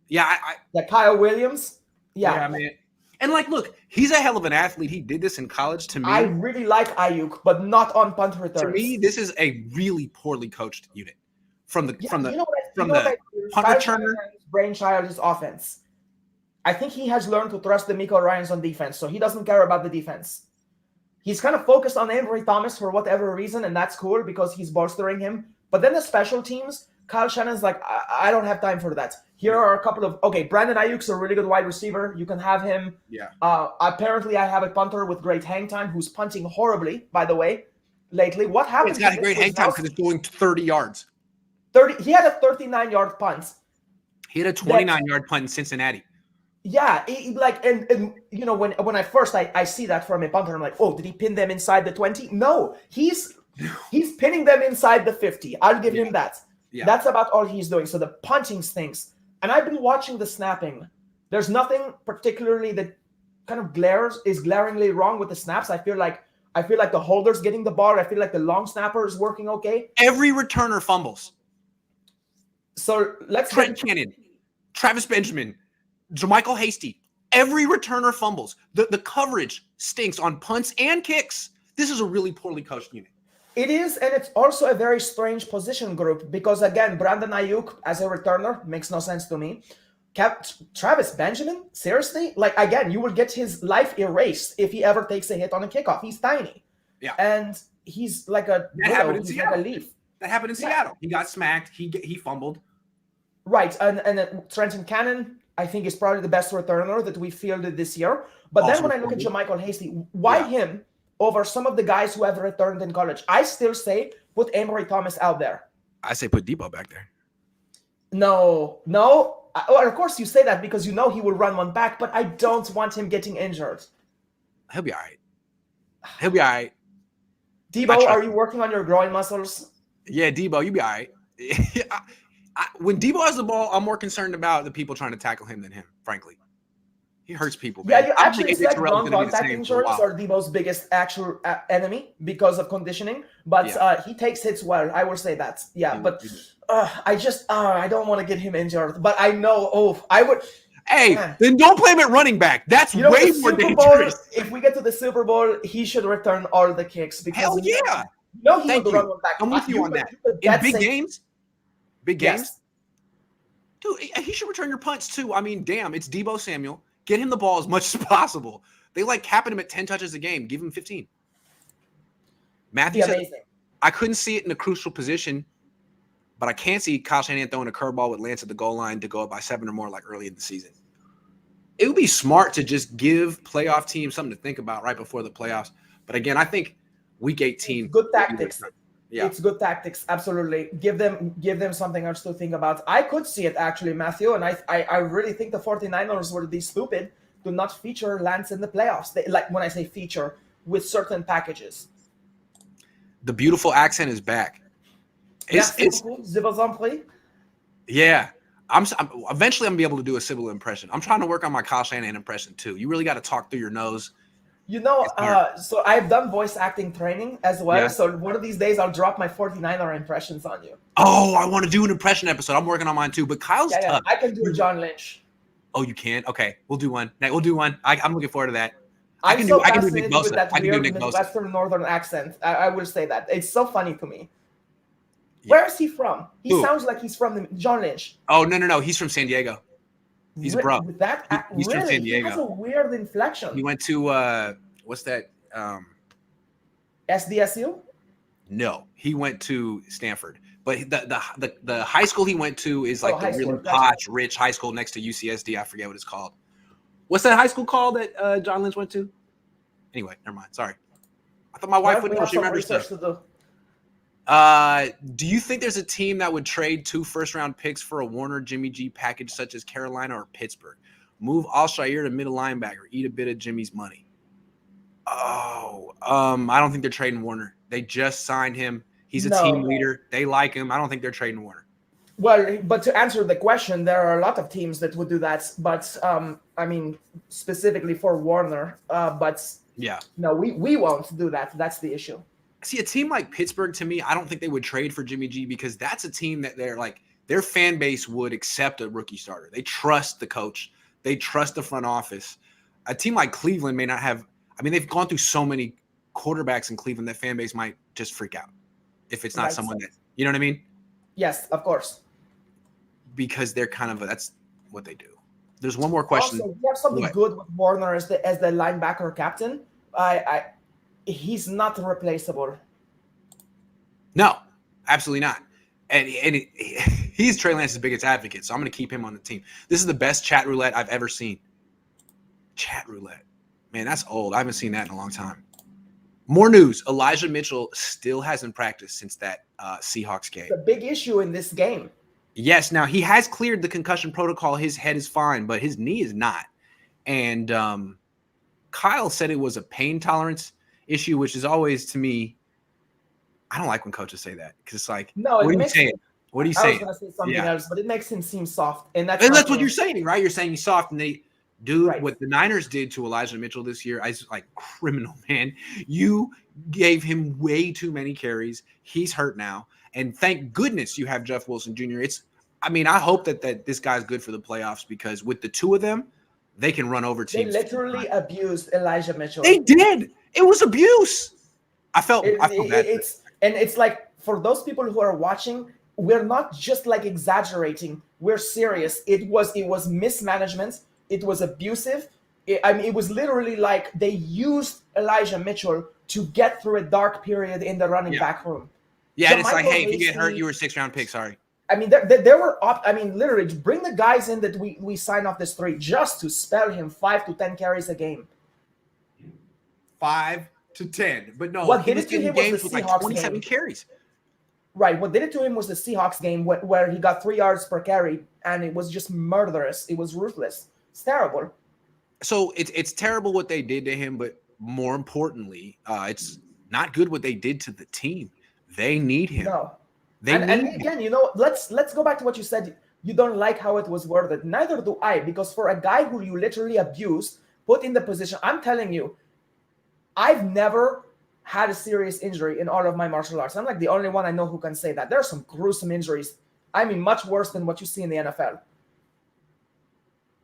Yeah, Kyle Williams. Yeah, man. And look, he's a hell of an athlete. He did this in college. To me, I really like Ayuk, but not on punt returns. To me, this is a really poorly coached unit from the punt returner. Brainchild is offense. I think he has learned to trust the Miko Ryans on defense, so he doesn't care about the defense. He's kind of focused on Ambry Thomas for whatever reason, and that's cool because he's bolstering him. But then the special teams, Kyle Shannon's like, I don't have time for that. Here are a couple of Brandon Ayuk's a really good wide receiver. You can have him. Yeah. Apparently, I have a punter with great hang time who's punting horribly, by the way, lately. What happened? It's got a great hang time because it's going 30 yards. He had a 39-yard punt. He had a 29-yard punt in Cincinnati. Yeah, when I first see that from a punter, I'm like, oh, did he pin them inside the 20? No, he's pinning them inside the 50. I'll give him that. Yeah. That's about all he's doing. So the punting stinks. And I've been watching the snapping. There's nothing particularly that kind of is glaringly wrong with the snaps. I feel like the holder's getting the ball. I feel like the long snapper is working okay. Every returner fumbles. So Trent Cannon, Travis Benjamin, Jermichael Hasty. Every returner fumbles. The coverage stinks on punts and kicks. This is a really poorly coached unit. It is, and it's also a very strange position group because, again, Brandon Ayuk as a returner makes no sense to me. Travis Benjamin, seriously? Again, you will get his life erased if he ever takes a hit on a kickoff. He's tiny. Yeah. And he's like a leaf. That happened in Seattle. He got smacked. He fumbled. Right, and Trenton Cannon, I think, is probably the best returner that we fielded this year. But then when I look at Jermichael Hasty, why him over some of the guys who have returned in college? I still say put Ambry Thomas out there. I say put Debo back there. No. Well, of course you say that because you know he will run one back, but I don't want him getting injured. He'll be all right. Debo, are you working on your groin muscles? Yeah, Debo, you'll be all right. When Debo has the ball, I'm more concerned about the people trying to tackle him than him, frankly. He hurts people, man. Yeah, you actually said non-contact injuries are Debo's biggest actual enemy because of conditioning, but he takes hits well. I will say that. Yeah, but I don't want to get him injured. But I know, I would. Hey, then don't play him at running back. That's way more dangerous. If we get to the Super Bowl, he should return all the kicks. Because hell yeah. No, he will run one back. I'm with you on that. In big games? Yes. Dude, he should return your punts too. I mean, damn, it's Debo Samuel. Get him the ball as much as possible. They capping him at 10 touches a game. Give him 15. Matthew said, I couldn't see it in a crucial position, but I can see Kyle Shanahan throwing a curveball with Lance at the goal line to go up by 7 or more early in the season. It would be smart to just give playoff teams something to think about right before the playoffs. But again, I think Week 18. Good tactics. Yeah. It's good tactics. Absolutely. Give them something else to think about. I could see it actually, Matthew, and I really think the 49ers would be stupid to not feature Lance in the playoffs. When I say feature, with certain packages. The beautiful accent is back. Yeah. Eventually I'm gonna be able to do a Sybilla impression. I'm trying to work on my Kyle Shanahan impression too. You really got to talk through your nose. So I've done voice acting training as well. Yeah. So one of these days I'll drop my 49er impressions on you. Oh, I want to do an impression episode. I'm working on mine too, but Kyle's tough. I can do a John Lynch. Oh, you can? Okay, we'll do one. We'll do one. I'm looking forward to that. I can do Nick Bosa. With that weird Midwestern Northern accent. I will say that. It's so funny to me. Yeah. Where is he from? He sounds like he's from John Lynch. Oh, no. He's from San Diego. He's a bro. With that, he's from San Diego. He has a weird inflection. He went to, what's that? SDSU? No, he went to Stanford. But the high school he went to is like the really posh, rich high school next to UCSD. I forget what it's called. What's that high school called that John Lynch went to? Anyway, never mind. Sorry. I thought my wife would know. She remembers stuff. Do you think there's a team that would trade 2 first-round picks for a Warner Jimmy G package such as Carolina or Pittsburgh? Move Alshire to middle linebacker. Eat a bit of Jimmy's money. Oh, I don't think they're trading Warner. They just signed him. He's a team leader. They like him. I don't think they're trading Warner. Well, but to answer the question, there are a lot of teams that would do that. But, I mean, specifically for Warner. But, yeah, no, we won't do that. That's the issue. See, a team like Pittsburgh, to me, I don't think they would trade for Jimmy G because that's a team that their fan base would accept a rookie starter. They trust the coach. They trust the front office. A team like Cleveland may not have – I mean, they've gone through so many quarterbacks in Cleveland that fan base might just freak out if it's not someone that – you know what I mean? Yes, of course. Because they're kind of – that's what they do. There's one more question. Also, we have something good with Warner as the linebacker captain. He's not replaceable. No, absolutely not. And he's Trey Lance's biggest advocate, so I'm going to keep him on the team. This is the best chat roulette I've ever seen. Chat roulette. Man, that's old. I haven't seen that in a long time. More news. Elijah Mitchell still hasn't practiced since that Seahawks game. It's a big issue in this game. Yes. Now, he has cleared the concussion protocol. His head is fine, but his knee is not. And Kyle said it was a pain tolerance issue, which is always, to me, I don't like when coaches say that because it's like, what are you saying? What are you saying? I was going to say something else, but it makes him seem soft. And that's what you're saying, right? You're saying he's soft. And what the Niners did to Elijah Mitchell this year, I was like, criminal, man. You gave him way too many carries. He's hurt now. And thank goodness you have Jeff Wilson Jr. I hope that this guy's good for the playoffs because with the two of them, they can run over teams. They literally abused Elijah Mitchell. They did. It was abuse. I felt bad. It's like, for those people who are watching, we're not just like exaggerating. We're serious. It was mismanagement. It was abusive. It was literally like they used Elijah Mitchell to get through a dark period in the running back room. Yeah, and it's like, hey, if you get hurt, you were a 6th-round pick. Sorry. I mean, there were literally bring the guys in that we sign off this 3 just to spell him 5 to 10 carries a game. 5 to 10, but no, what did it to him was the with Seahawks like 27 game. Carries. Right. What did it to him was the Seahawks game where he got 3 yards per carry, and it was just murderous. It was ruthless. It's terrible. So it's terrible what they did to him, but more importantly, it's not good what they did to the team. They need him. No. And again, let's go back to what you said. You don't like how it was worded. Neither do I, because for a guy who you literally abused, put in the position, I'm telling you, I've never had a serious injury in all of my martial arts. I'm like the only one I know who can say that. There are some gruesome injuries. I mean, much worse than what you see in the NFL.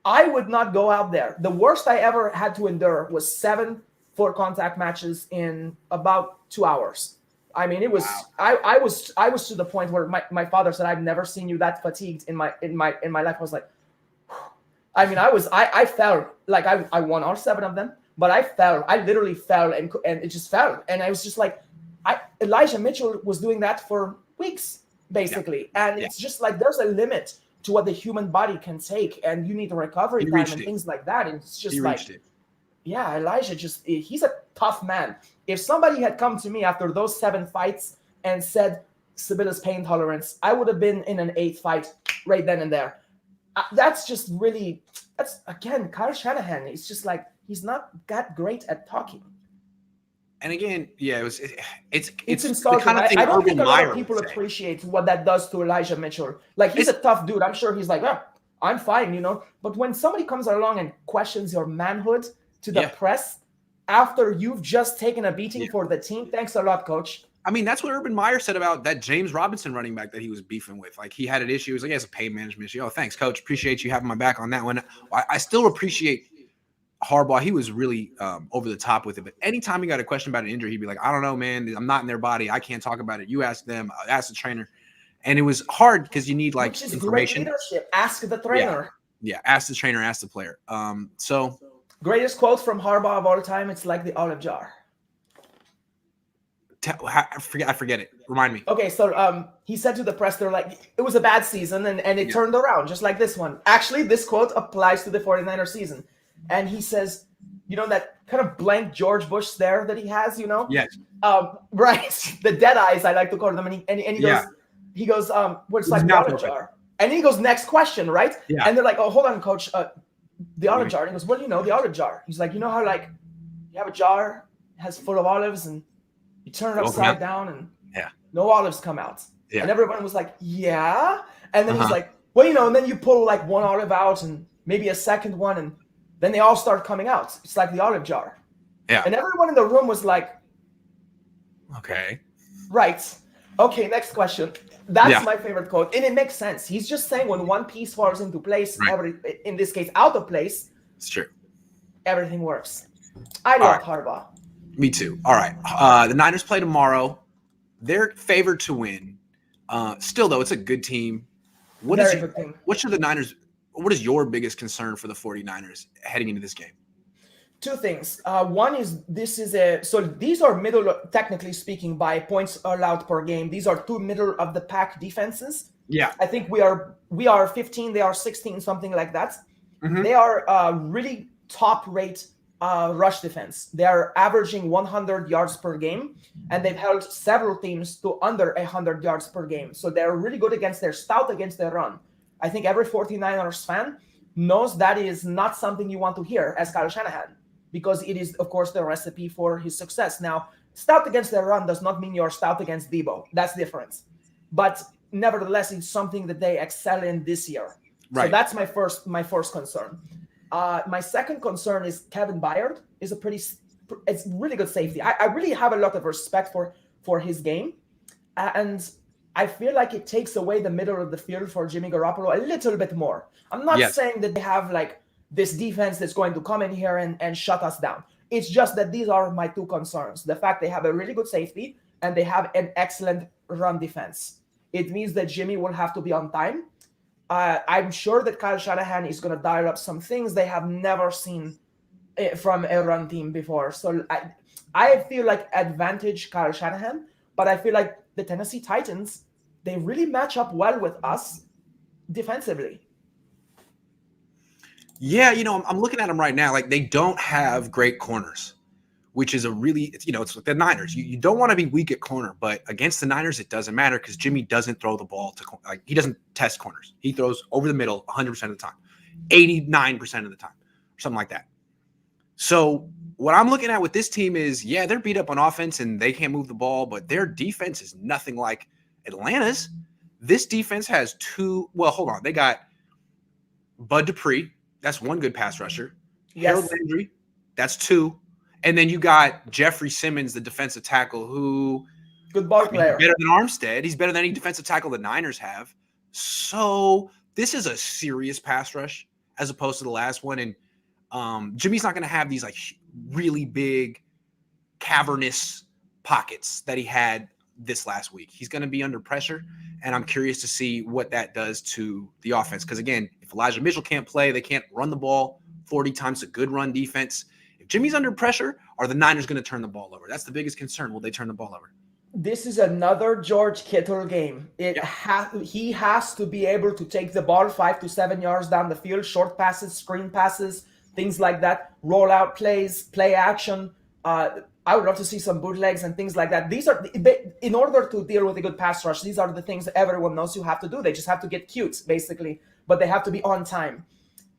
I would not go out there. The worst I ever had to endure was 7 full contact matches in about 2 hours. I mean, it was. Wow. I was to the point where my father said, "I've never seen you that fatigued in my life." I was like, I mean, I fell like I won all 7 of them, but I fell. I literally fell and it just fell, and I was just like, Elijah Mitchell was doing that for weeks basically, and it's just like there's a limit to what the human body can take, and you need recovery time and things like that, and it's just yeah, Elijah he's a tough man. If somebody had come to me after those 7 fights and said Sybilla's pain tolerance, I would have been in an 8th fight right then and there. That's again, Kyle Shanahan. It's just like, he's not that great at talking. And again, yeah, it's insulting. The kind of thing I don't Urban think a lot Meyer of people would say. appreciate what that does to Elijah Mitchell. Like, he's a tough dude. I'm sure he's like, I'm fine, But when somebody comes along and questions your manhood to the press, after you've just taken a beating for the team. Thanks a lot, coach. I mean, that's what Urban Meyer said about that James Robinson running back that he was beefing with. Like, he had an issue. He was like, he has a pain management issue. Oh, thanks, coach. Appreciate you having my back on that one. I still appreciate Harbaugh. He was really over the top with it. But anytime he got a question about an injury, he'd be like, I don't know, man. I'm not in their body. I can't talk about it. You ask them. Ask the trainer. And it was hard because you need, like, Which is information. Great leadership. Ask the trainer. Yeah. Ask the trainer. Ask the player. So greatest quote from Harbaugh of all time. It's like the olive jar. I forget it. Remind me. Okay, so he said to the press, they're like, it was a bad season, and it turned around, just like this one. Actually, this quote applies to the 49ers season. And he says, you know, that kind of blank George Bush stare that he has, you know? Yes. Right. The dead eyes, I like to call them. And he goes, well, it's like the olive jar. And he goes, next question, right? Yeah. And they're like, oh, hold on, coach. The olive jar. And he goes, well, you know, the olive jar. He's like, you know how, like, you have a jar, it has full of olives, and you turn it upside down, and no olives come out. Yeah. And everyone was like, yeah. And then he's like, well, you know, and then you pull, like, one olive out and maybe a second one, and then they all start coming out. It's like the olive jar. Yeah. And everyone in the room was like, okay. Right. Okay, next question. That's my favorite quote. And it makes sense. He's just saying when one piece falls into place, in this case, out of place. It's true. Everything works. I love Harbaugh. Me too. All right. The Niners play tomorrow. They're favored to win. Still, though, it's a good team. What is your biggest concern for the 49ers heading into this game? Two things. One is these are middle, technically speaking, by points allowed per game. These are two middle of the pack defenses. Yeah. I think we are 15, they are 16, something like that. Mm-hmm. They are really top rate rush defense. They are averaging 100 yards per game, and they've held several teams to under 100 yards per game. So they're really good they're stout against their run. I think every 49ers fan knows that is not something you want to hear as Kyle Shanahan, because it is, of course, the recipe for his success. Now, stout against their run does not mean you're stout against Debo. That's different. But nevertheless, it's something that they excel in this year. Right. So that's my first concern. My second concern is Kevin Byard is it's really good safety. I really have a lot of respect for his game. And I feel like it takes away the middle of the field for Jimmy Garoppolo a little bit more. I'm not saying that they have like this defense that's going to come in here and shut us down. It's just that these are my two concerns. The fact they have a really good safety and they have an excellent run defense. It means that Jimmy will have to be on time. I'm sure that Kyle Shanahan is going to dial up some things they have never seen from a run team before. So I feel like advantage Kyle Shanahan, but I feel like the Tennessee Titans, they really match up well with us defensively. Yeah, I'm looking at them right now. Like, they don't have great corners, which is it's like the Niners. You don't want to be weak at corner, but against the Niners, it doesn't matter because Jimmy doesn't throw the ball he doesn't test corners. He throws over the middle 100% of the time, 89% of the time, or something like that. So what I'm looking at with this team is, they're beat up on offense and they can't move the ball, but their defense is nothing like Atlanta's. This defense has they got Bud Dupree. That's one good pass rusher. Yes. Harold Landry. That's two. And then you got Jeffrey Simmons, the defensive tackle, who good ball player. Better than Armstead. He's better than any defensive tackle the Niners have. So this is a serious pass rush as opposed to the last one. And Jimmy's not going to have these like really big, cavernous pockets that he had this last week. He's going to be under pressure, and I'm curious to see what that does to the offense. Because again, if Elijah Mitchell can't play, they can't run the ball 40 times. A good run defense. If Jimmy's under pressure, are the Niners going to turn the ball over? That's the biggest concern. Will they turn the ball over? This is another George Kittle game. He has to be able to take the ball 5 to 7 yards down the field, short passes, screen passes, things like that, rollout plays, play action. I would love to see some bootlegs and things like that. These are, in order to deal with a good pass rush, these are the things that everyone knows you have to do. They just have to get cute, basically, but they have to be on time.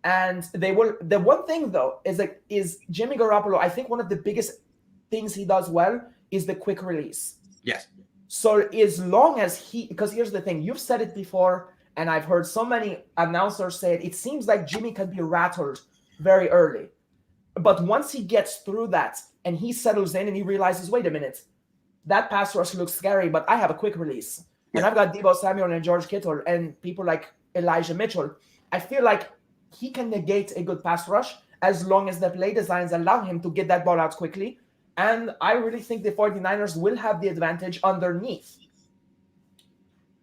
And they will. The one thing, though, is Jimmy Garoppolo, I think one of the biggest things he does well is the quick release. Yes. So as long as because here's the thing, you've said it before, and I've heard so many announcers say it seems like Jimmy can be rattled very early. But once he gets through that and he settles in and he realizes, wait a minute, that pass rush looks scary, but I have a quick release. And I've got Deebo Samuel and George Kittle and people like Elijah Mitchell. I feel like he can negate a good pass rush as long as the play designs allow him to get that ball out quickly. And I really think the 49ers will have the advantage underneath.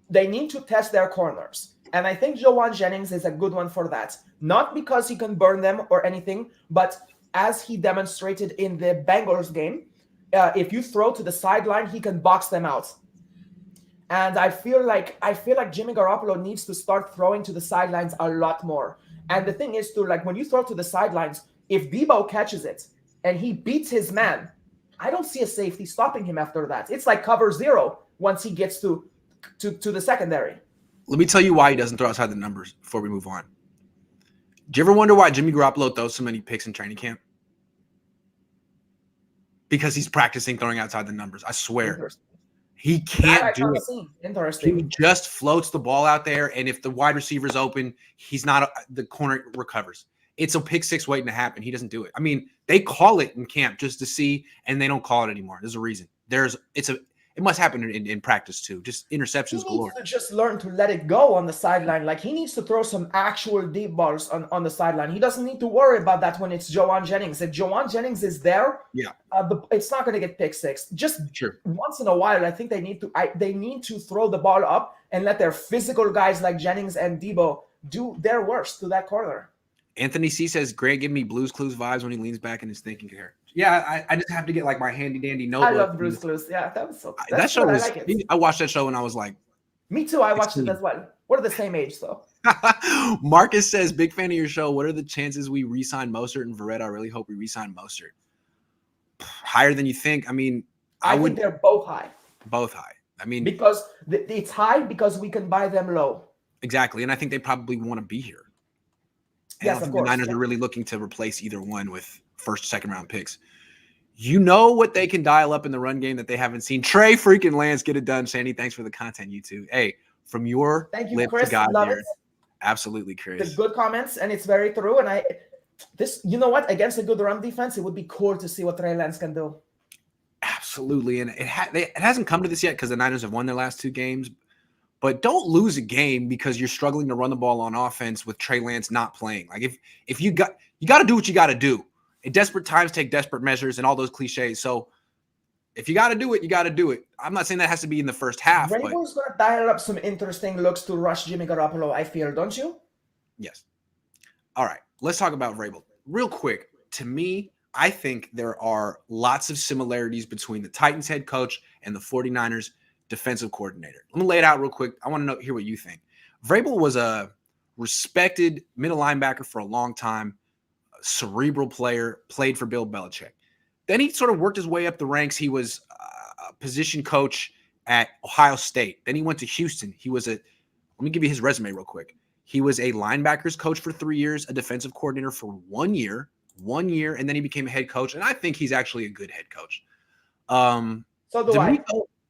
They need to test their corners. And I think Jawan Jennings is a good one for that. Not because he can burn them or anything, but as he demonstrated in the Bengals game, if you throw to the sideline, he can box them out. And I feel like Jimmy Garoppolo needs to start throwing to the sidelines a lot more. And the thing is, too, like when you throw to the sidelines, if Deebo catches it and he beats his man, I don't see a safety stopping him after that. It's like cover zero once he gets to the secondary. Let me tell you why he doesn't throw outside the numbers before we move on. Do you ever wonder why Jimmy Garoppolo throws so many picks in training camp? Because he's practicing throwing outside the numbers. I swear. He can't do it. Interesting. He just floats the ball out there, and if the wide receiver's open, he's not the corner recovers. It's a pick six waiting to happen. He doesn't do it. I mean, they call it in camp just to see, and they don't call it anymore. There's a reason. It must happen in practice too. Just interceptions galore. He needs to just learn to let it go on the sideline. Like he needs to throw some actual deep balls on the sideline. He doesn't need to worry about that when it's Jawan Jennings. If Jawan Jennings is there, it's not going to get pick six. Just once in a while, I think they need to throw the ball up and let their physical guys like Jennings and Deebo do their worst to that corner. Anthony C says, Grant give me Blue's Clues vibes when he leans back in his thinking chair. Yeah, I just have to get like my handy dandy notebook. I love Blue's Clues. Yeah, that was so. That show was. I watched that show and I was like, me too. I watched it as well. We're the same age, though. Marcus says, big fan of your show. What are the chances we re-sign Mostert and Verrett? I really hope we re-sign Mostert. Higher than you think. I mean, I think they're both high. Both high. I mean, because it's high because we can buy them low. Exactly, and I think they probably want to be here. And yes, I don't of think course. The Niners are really looking to replace either one with first, second round picks. You know what they can dial up in the run game that they haven't seen. Trey freaking Lance, get it done. Sandy, thanks for the content, you two. Hey, from your lip Chris. to God Love here. it. Absolutely, Chris. There's good comments, and it's very true. And you know what? Against a good run defense, it would be cool to see what Trey Lance can do. Absolutely, and it hasn't come to this yet because the Niners have won their last two games. But don't lose a game because you're struggling to run the ball on offense with Trey Lance not playing. Like if you got to do what you got to do. In desperate times, take desperate measures and all those cliches. So if you got to do it, you got to do it. I'm not saying that has to be in the first half. Vrabel's going to dial up some interesting looks to rush Jimmy Garoppolo, I feel, don't you? Yes. All right. Let's talk about Vrabel. Real quick, to me, I think there are lots of similarities between the Titans head coach and the 49ers defensive coordinator. Let me lay it out real quick. I want to hear what you think. Vrabel was a respected middle linebacker for a long time, a cerebral player, played for Bill Belichick. Then he sort of worked his way up the ranks. He was a position coach at Ohio State. Then he went to Houston. Let me give you his resume real quick. He was a linebackers coach for 3 years, a defensive coordinator for 1 year, and then he became a head coach. And I think he's actually a good head coach. So do I.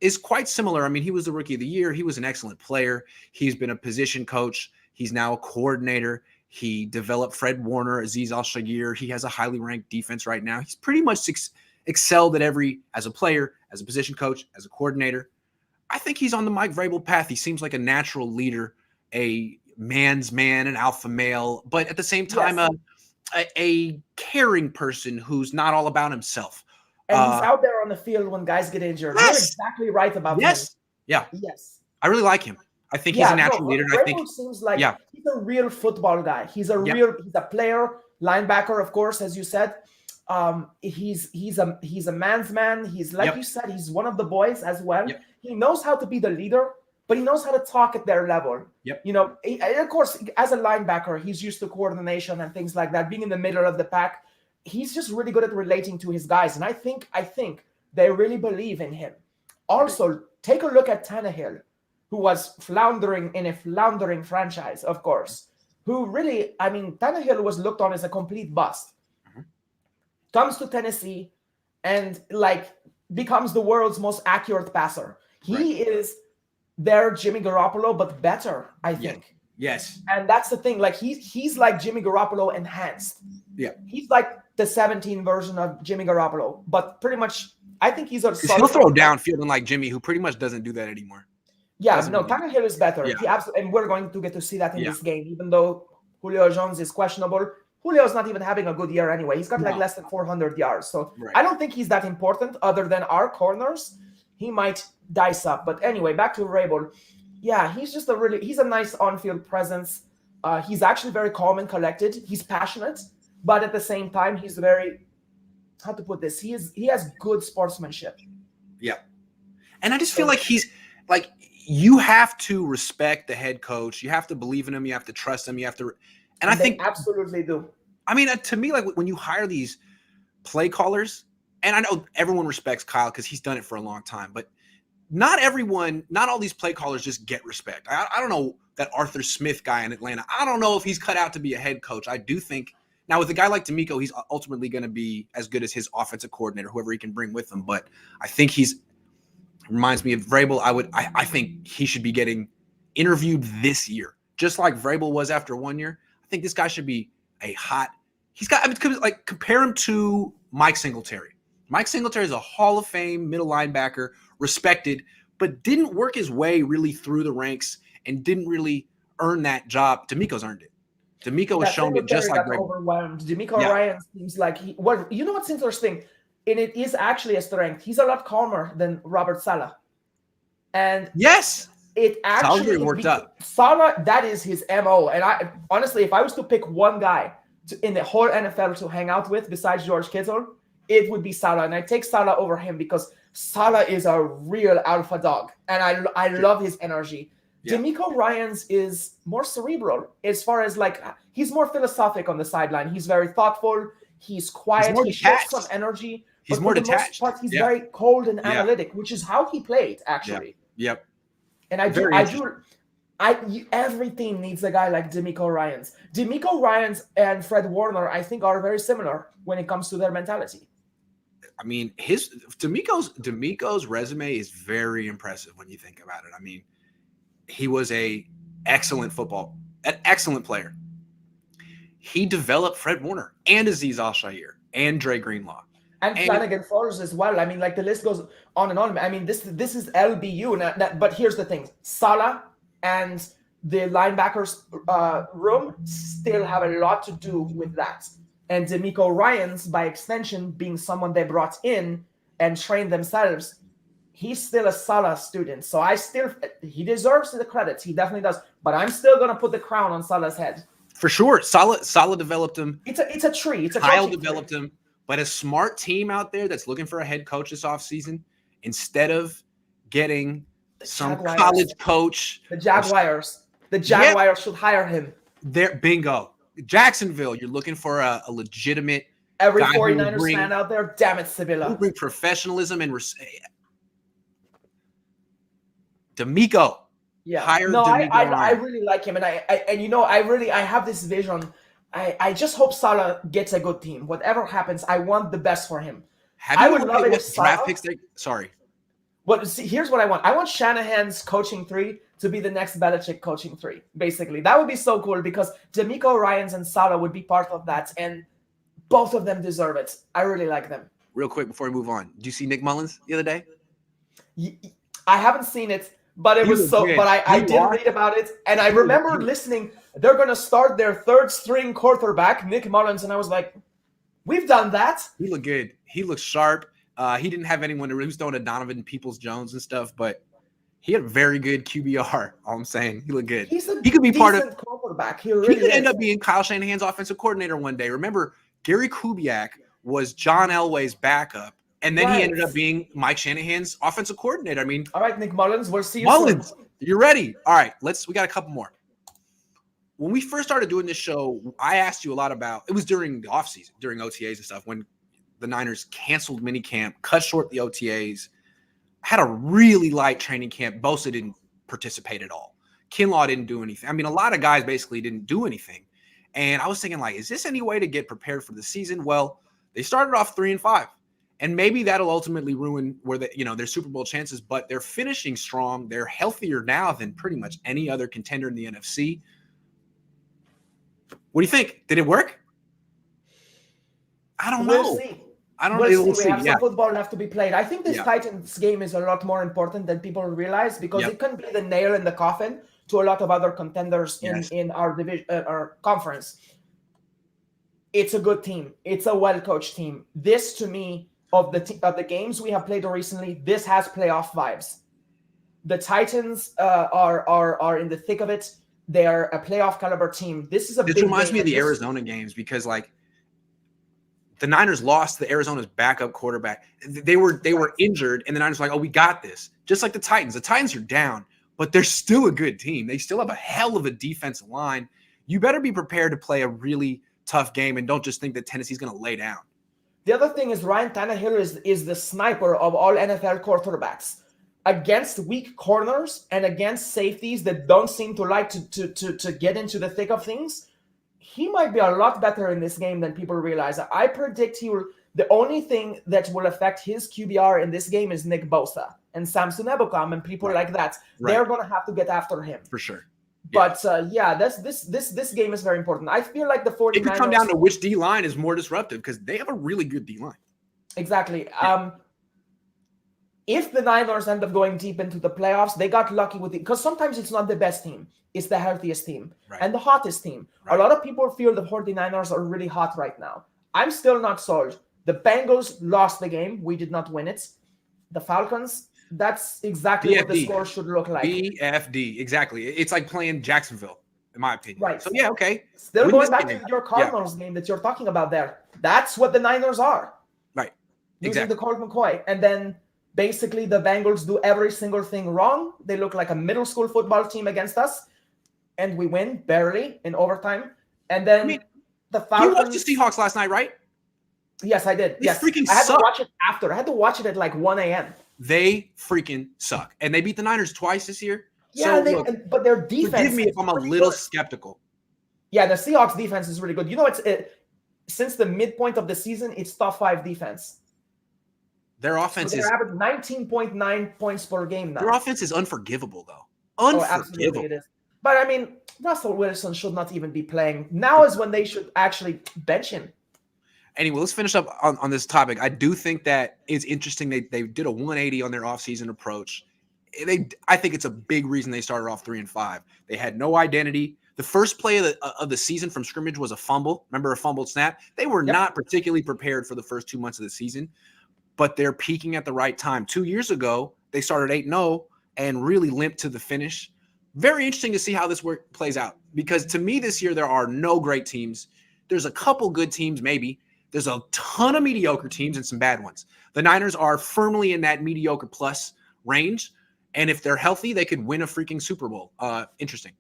Is quite similar. I mean, he was the rookie of the year. He was an excellent player. He's been a position coach. He's now a coordinator. He developed Fred Warner, Azeez Al-Shaair. He has a highly ranked defense right now. He's pretty much excelled at as a player, as a position coach, as a coordinator. I think he's on the Mike Vrabel path. He seems like a natural leader, a man's man, an alpha male, but at the same time, a caring person who's not all about himself. And he's out there on the field when guys get injured. Yes. You're exactly right about him. Yeah. Yes. I really like him. I think he's a natural leader. And I think seems like he's a real football guy. He's a player, linebacker, of course, as you said. He's a man's man. He's like you said, he's one of the boys as well. Yep. He knows how to be the leader, but he knows how to talk at their level. Yep. You know, of course, as a linebacker, he's used to coordination and things like that, being in the middle of the pack. He's just really good at relating to his guys. And I think they really believe in him. Also, take a look at Tannehill, who was floundering in a floundering franchise, of course, who really, I mean, Tannehill was looked on as a complete bust. Mm-hmm. Comes to Tennessee and becomes the world's most accurate passer. He is their Jimmy Garoppolo, but better, I think. Yes. And that's the thing. Like he's like Jimmy Garoppolo enhanced. Yeah. He's like the 17 version of Jimmy Garoppolo, but pretty much I think he's a He'll throw downfield unlike Jimmy, who pretty much doesn't do that anymore. Yeah, no, Tannehill is better. Yeah. He absolutely, and we're going to get to see that in this game, even though Julio Jones is questionable. Julio's not even having a good year anyway. He's got like less than 400 yards. So I don't think he's that important other than our corners. He might dice up. But anyway, back to Vrabel. Yeah, he's just he's a nice on-field presence. He's actually very calm and collected. He's passionate, but at the same time, he's very, how to put this? He has good sportsmanship. Yeah. And I just feel like he's like, you have to respect the head coach. You have to believe in him. You have to trust him. You have to, and I think absolutely do. I mean, to me, like when you hire these play callers, and I know everyone respects Kyle because he's done it for a long time, but not all these play callers just get respect. I don't know that Arthur Smith guy in Atlanta. I don't know if he's cut out to be a head coach. I do think now with a guy like DeMeco, he's ultimately going to be as good as his offensive coordinator, whoever he can bring with him. But I think reminds me of Vrabel. I think he should be getting interviewed this year, just like Vrabel was after 1 year. I think this guy should be compare him to Mike Singletary. Mike Singletary is a Hall of Fame middle linebacker, respected, but didn't work his way really through the ranks and didn't really earn that job. DeMeco's earned it. DeMeco has shown it just like Vrabel. Overwhelmed. DeMeco Ryan seems like you know what's interesting? And it is actually a strength. He's a lot calmer than Robert Saleh. And yes, it actually worked up. Saleh, that is his MO. And I honestly, if I was to pick one guy in the whole NFL to hang out with besides George Kittle, it would be Saleh. And I take Saleh over him because Saleh is a real alpha dog. And I love his energy. Yeah. DeMeco Ryans is more cerebral as far as like he's more philosophic on the sideline. He's very thoughtful. He's quiet. He shows some energy. He's more detached. Part, he's very cold and analytic, which is how he played, actually. Yep. And every team needs a guy like DeMeco Ryans. DeMeco Ryans and Fred Warner, I think, are very similar when it comes to their mentality. I mean, DeMeco's resume is very impressive when you think about it. I mean, he was an excellent player. He developed Fred Warner and Azeez Al-Shaair and Dre Greenlaw. And Flanagan Flores as well. I mean, like the list goes on and on. I mean, this is LBU. But here's the thing. Saleh and the linebackers room still have a lot to do with that. And DeMeco Ryans, by extension, being someone they brought in and trained themselves, he's still a Saleh student. So he deserves the credits. He definitely does. But I'm still going to put the crown on Saleh's head. For sure. Saleh developed him. It's a tree. It's a Kyle developed him. But a smart team out there that's looking for a head coach this offseason, instead of getting some college coach. The Jaguars should hire him. Bingo. Jacksonville, you're looking for a legitimate every 49ers fan out there. Damn it, Sybilla. Who bring professionalism and DeMeco. Yeah. DeMeco I really like him, and I have this vision. I just hope Saleh gets a good team. Whatever happens, I want the best for him. I would love it if draft picks. Sorry. But see, here's what I want. I want Shanahan's coaching tree to be the next Belichick coaching tree. Basically, that would be so cool because DeMeco Ryans and Saleh would be part of that, and both of them deserve it. I really like them. Real quick before we move on, did you see Nick Mullins the other day? I haven't seen it. But it was so. Good. But I did read about it, and I remember listening. They're going to start their third-string quarterback, Nick Mullins, and I was like, "We've done that." He looked good. He looked sharp. He didn't have anyone to. He was throwing to Donovan Peoples-Jones and stuff, but he had very good QBR. All I'm saying, he looked good. He could be part of quarterback. He could end up being Kyle Shanahan's offensive coordinator one day. Remember, Gary Kubiak was John Elway's backup. And then he ended up being Mike Shanahan's offensive coordinator. I mean, all right, Nick Mullins, we'll see you soon. You're ready. All right, we got a couple more. When we first started doing this show, I asked you a lot about, it was during the offseason, during OTAs and stuff, when the Niners canceled minicamp, cut short the OTAs, had a really light training camp. Bosa didn't participate at all. Kinlaw didn't do anything. I mean, a lot of guys basically didn't do anything. And I was thinking, like, is this any way to get prepared for the season? Well, they started off 3-5. And maybe that'll ultimately ruin their Super Bowl chances, but they're finishing strong. They're healthier now than pretty much any other contender in the NFC. What do you think? Did it work? I don't know. We'll see. I don't We'll know. see. We'll We see. have some football left to be played. I think this Yeah. Titans game is a lot more important than people realize because Yep. it can be the nail in the coffin to a lot of other contenders Yes. in our division, our conference. It's a good team. It's a well-coached team. This, to me, of the games we have played recently, this has playoff vibes. The Titans are in the thick of it. They are a playoff caliber team. This is a This big reminds game, me of and the Arizona games because like the Niners lost the Arizona's backup quarterback. They were injured, and the Niners were like, "Oh, we got this." Just like the Titans. The Titans are down, but they're still a good team. They still have a hell of a defensive line. You better be prepared to play a really tough game, and don't just think that Tennessee's going to lay down. The other thing is Ryan Tannehill is the sniper of all NFL quarterbacks. Against weak corners and against safeties that don't seem to like to get into the thick of things, he might be a lot better in this game than people realize. I predict the only thing that will affect his QBR in this game is Nick Bosa and Samson Ebukam and people like that. Right. They're going to have to get after him. For sure. But this game is very important. I feel like the 49ers... It could come down to which D-line is more disruptive because they have a really good D-line. Exactly. Yeah. If the Niners end up going deep into the playoffs, they got lucky with it. Because sometimes it's not the best team. It's the healthiest team and the hottest team. Right. A lot of people feel the 49ers are really hot right now. I'm still not sold. The Bengals lost the game. We did not win it. The Falcons... That's exactly what the score should look like. BFD, exactly. It's like playing Jacksonville, in my opinion. Right. So, yeah, okay. Still going back to your Cardinals game that you're talking about there. That's what the Niners are. Right. Using the Colt McCoy. And then basically the Bengals do every single thing wrong. They look like a middle school football team against us. And we win, barely, in overtime. And then the Falcons... You watched the Seahawks last night, right? Yes, I did. Yes. Freaking I had suck. to watch it after. I had to watch it at like 1 a.m. They freaking suck. And they beat the Niners twice this year. Yeah, so, but their defense... Forgive me if I'm a little skeptical. Yeah, the Seahawks defense is really good. You know, since the midpoint of the season, it's top 5 defense. Their offense is... They're averaging 19.9 points per game now. Their offense is unforgivable, though. Unforgivable. Oh, absolutely it is. But, I mean, Russell Wilson should not even be playing. Now is when they should actually bench him. Anyway, let's finish up on this topic. I do think that it's interesting they did a 180 on their offseason approach. I think it's a big reason they started off 3-5. They had no identity. The first play of the season from scrimmage was a fumble. Remember a fumbled snap? They were not particularly prepared for the first 2 months of the season, but they're peaking at the right time. 2 years ago, they started 8-0 and really limped to the finish. Very interesting to see how this plays out because to me this year there are no great teams. There's a couple good teams maybe. There's a ton of mediocre teams and some bad ones. The Niners are firmly in that mediocre plus range. And if they're healthy, they could win a freaking Super Bowl. Interesting.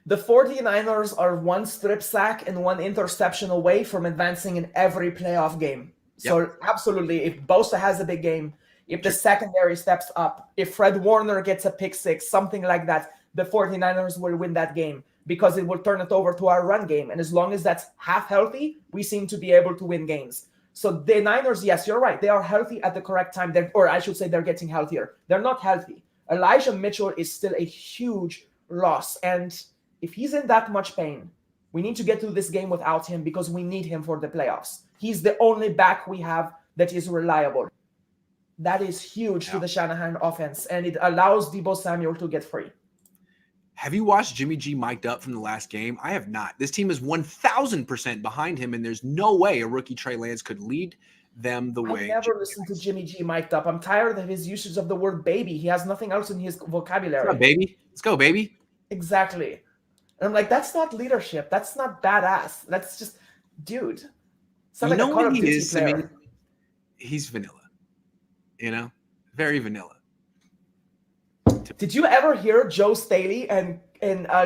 The 49ers are one strip sack and one interception away from advancing in every playoff game. So absolutely, if Bosa has a big game, if the secondary steps up, if Fred Warner gets a pick six, something like that, the 49ers will win that game. Because it will turn it over to our run game. And as long as that's half healthy, we seem to be able to win games. So the Niners, yes, you're right. They are healthy at the correct time. Or I should say they're getting healthier. They're not healthy. Elijah Mitchell is still a huge loss. And if he's in that much pain, we need to get through this game without him because we need him for the playoffs. He's the only back we have that is reliable. That is huge to the Shanahan offense. And it allows Deebo Samuel to get free. Have you watched Jimmy G mic'd up from the last game? I have not. This team is 1,000% behind him, and there's no way a rookie Trey Lance could lead them the way. I never listened to Jimmy G mic'd up. I'm tired of his usage of the word baby. He has nothing else in his vocabulary. Let's go, baby. Let's go, baby. Exactly. And I'm like, that's not leadership. That's not badass. That's just, dude. You like know what he is to me? He's vanilla. You know? Very vanilla. Did you ever hear Joe Staley and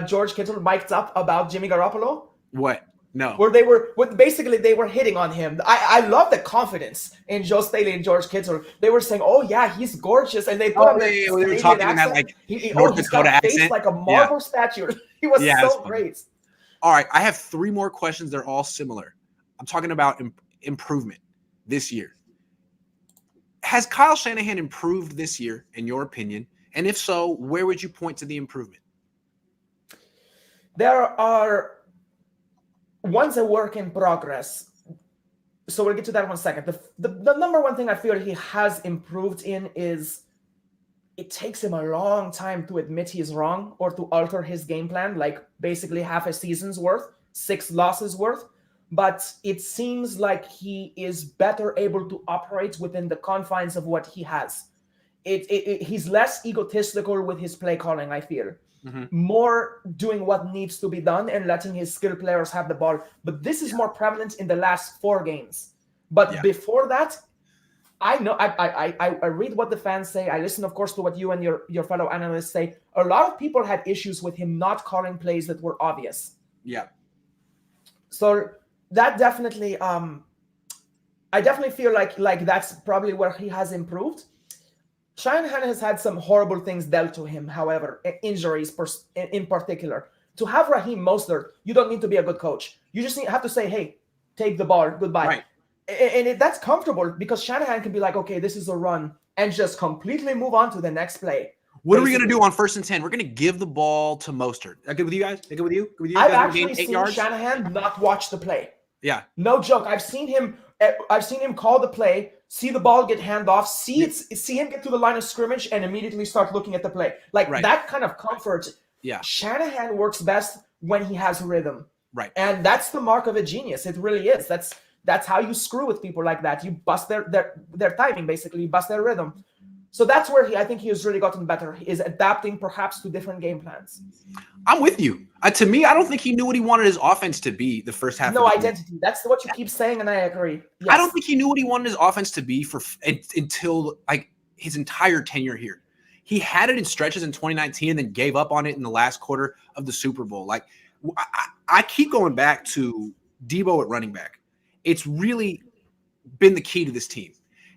George Kittle mic'd up about Jimmy Garoppolo? What? No. Where they were hitting on him. I love the confidence in Joe Staley and George Kittle. They were saying, "Oh yeah, he's gorgeous," and they put they were talking in that like North Dakota accent, like a marble statue. He was so great. All right, I have 3 more questions. They're all similar. I'm talking about improvement this year. Has Kyle Shanahan improved this year, in your opinion? And if so, where would you point to the improvement? There are one's a work in progress. So we'll get to that in 1 second. The number one thing I feel he has improved in is it takes him a long time to admit he's wrong or to alter his game plan, like basically half a season's worth, 6 losses worth. But it seems like he is better able to operate within the confines of what he has. He's less egotistical with his play calling, I feel. More doing what needs to be done and letting his skill players have the ball. But this is more prevalent in the last 4 games. But before that, I know I read what the fans say. I listen, of course, to what you and your fellow analysts say. A lot of people had issues with him not calling plays that were obvious. Yeah. So that definitely, I definitely feel like that's probably where he has improved. Shanahan has had some horrible things dealt to him, however, injuries in particular. To have Raheem Mostert, you don't need to be a good coach. You just have to say, hey, take the ball, goodbye. Right. And that's comfortable because Shanahan can be like, okay, this is a run, and just completely move on to the next play. What are we going to do on 1st and 10? We're going to give the ball to Mostert. That good with you guys? That good with you? Good with you? I've actually seen Shanahan not watch the play. Yeah. No joke. I've seen him call the play, see the ball get hand off, see him get to the line of scrimmage, and immediately start looking at the play. Like that kind of comfort. Yeah. Shanahan works best when he has rhythm. Right. And that's the mark of a genius. It really is. That's how you screw with people like that. You bust their timing, basically. You bust their rhythm. So that's where I think he has really gotten better. He is adapting perhaps to different game plans. I'm with you. To me, I don't think he knew what he wanted his offense to be the first half. No identity. Game. That's what you keep saying, and I agree. Yes. I don't think he knew what he wanted his offense to be until like his entire tenure here. He had it in stretches in 2019 and then gave up on it in the last quarter of the Super Bowl. Like I keep going back to Debo at running back. It's really been the key to this team.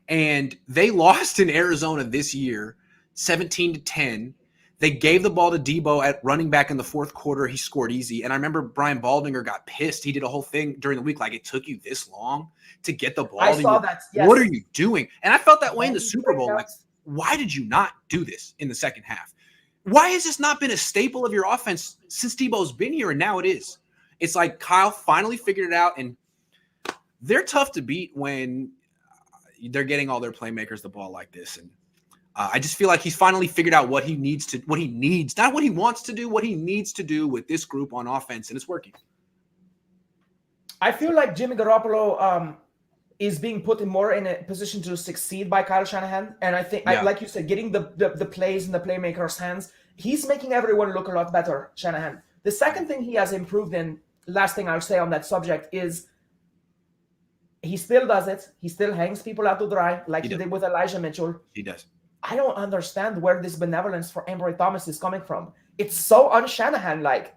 And they lost in Arizona this year, 17-10. They gave the ball to Debo at running back in the 4th quarter. He scored easy. And I remember Brian Baldinger got pissed. He did a whole thing during the week. Like, it took you this long to get the ball. I saw that. Yes. What are you doing? And I felt that way in the Super Bowl. Like, why did you not do this in the second half? Why has this not been a staple of your offense since Debo's been here? And now it is. It's like Kyle finally figured it out. And they're tough to beat when they're getting all their playmakers the ball like this. And I just feel like he's finally figured out what he needs, not what he wants to do, what he needs to do with this group on offense, and it's working. I feel like Jimmy Garoppolo is being put more in a position to succeed by Kyle Shanahan. And I think, like you said, getting the plays in the playmakers' hands, he's making everyone look a lot better, Shanahan. The second thing he has improved in, last thing I'll say on that subject, is he still does it. He still hangs people out to dry like he did with Elijah Mitchell. He does. I don't understand where this benevolence for Ambry Thomas is coming from. It's so un-Shanahan-like.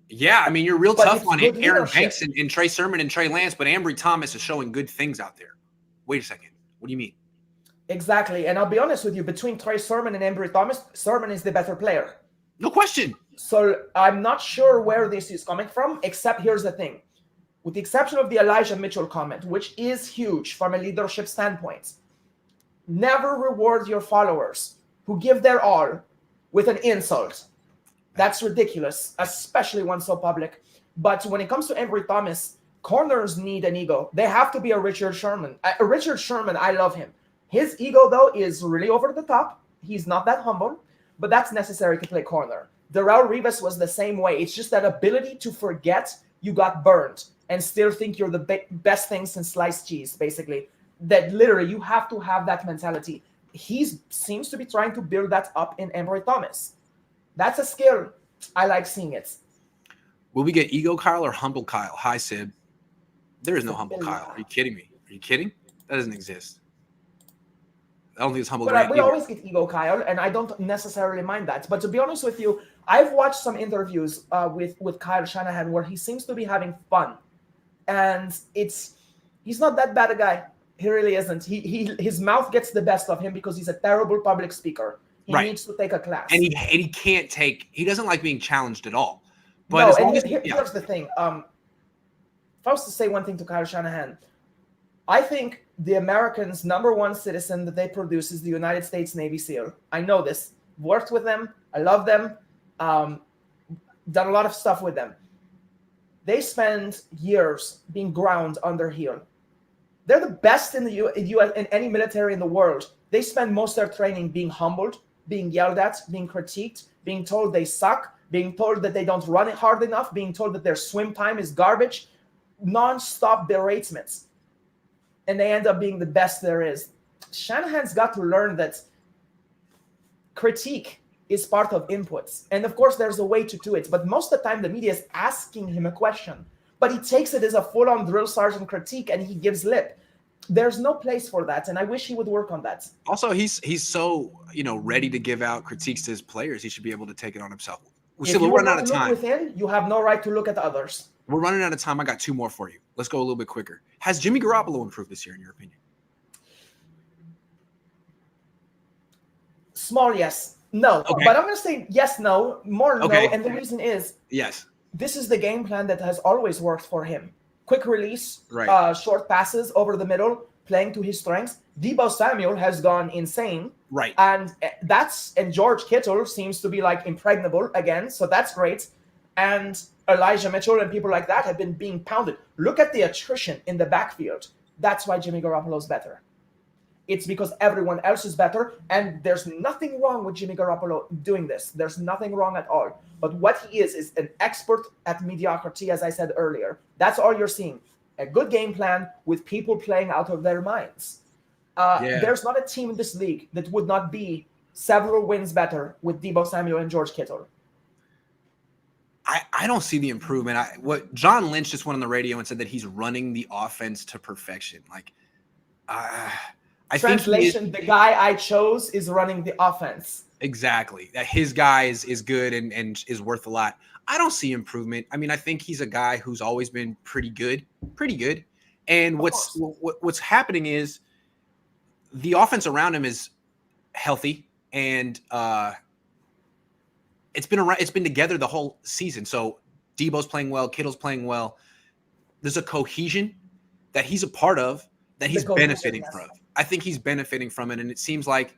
Yeah, I mean, you're real tough on Aaron Banks and Trey Sermon and Trey Lance, but Ambry Thomas is showing good things out there. Wait a second. What do you mean? Exactly. And I'll be honest with you, between Trey Sermon and Ambry Thomas, Sermon is the better player. No question. So I'm not sure where this is coming from, except here's the thing. With the exception of the Elijah Mitchell comment, which is huge from a leadership standpoint, never reward your followers who give their all with an insult. That's ridiculous, especially one so public. But when it comes to Ambry Thomas, corners need an ego. They have to be a Richard Sherman. Richard Sherman, I love him. His ego, though, is really over the top. He's not that humble, but that's necessary to play corner. Darrelle Revis was the same way. It's just that ability to forget you got burned and still think you're the best thing since sliced cheese, basically. That literally you have to have that mentality. He seems to be trying to build that up in Ambry Thomas. That's a skill. I like seeing it. Will we get ego Kyle or humble Kyle? Hi, Sib. There is no humble Kyle. Are you kidding me? Are you kidding? That doesn't exist. I don't think it's humble. But we always get ego Kyle, and I don't necessarily mind that. But to be honest with you, I've watched some interviews with Kyle Shanahan where he seems to be having fun. And he's not that bad a guy. He really isn't. His mouth gets the best of him because he's a terrible public speaker. He needs to take a class. And he can't take – he doesn't like being challenged at all. But no, as long as, here's the thing. If I was to say one thing to Kyle Shanahan, I think the Americans' number one citizen that they produce is the United States Navy SEAL. I know this. Worked with them. I love them. Done a lot of stuff with them. they spend years being ground under heel. They're the best in the U.S. in any military in the world. They spend most of their training being humbled, being yelled at, being critiqued, being told they suck, being told that they don't run it hard enough, being told that their swim time is garbage, non-stop beratements. And they end up being the best there is. Shanahan's got to learn that critique is part of inputs. And of course, there's a way to do it. But most of the time, the media is asking him a question. But he takes it as a full-on drill sergeant critique and he gives lip. There's no place for that. And I wish he would work on that. Also, he's so, ready to give out critiques to his players. He should be able to take it on himself. If you run out of time. Within, you have no right to look at others. We're running out of time. I got 2 more for you. Let's go a little bit quicker. Has Jimmy Garoppolo improved this year, in your opinion? Small yes. No. Okay. But I'm going to say yes, no, more no. Okay. And the reason is yes, this is the game plan that has always worked for him. Quick release, right. Short passes over the middle, playing to his strengths. Deebo Samuel has gone insane. Right. And George Kittle seems to be like impregnable again. So that's great. And Elijah Mitchell and people like that have been being pounded. Look at the attrition in the backfield. That's why Jimmy Garoppolo's better. It's because everyone else is better, and there's nothing wrong with Jimmy Garoppolo doing this. There's nothing wrong at all. But what he is an expert at mediocrity, as I said earlier. That's all you're seeing. A good game plan with people playing out of their minds. There's not a team in this league that would not be several wins better with Deebo Samuel and George Kittle. I don't see the improvement. What John Lynch just went on the radio and said that he's running the offense to perfection. Translation, the guy I chose is running the offense. Exactly. That his guy is good and is worth a lot. I don't see improvement. I mean, I think he's a guy who's always been pretty good. And what's happening is the offense around him is healthy, and it's been together the whole season. So Deebo's playing well, Kittle's playing well. There's a cohesion that he's a part of that he's benefiting from. I think he's benefiting from it, and it seems like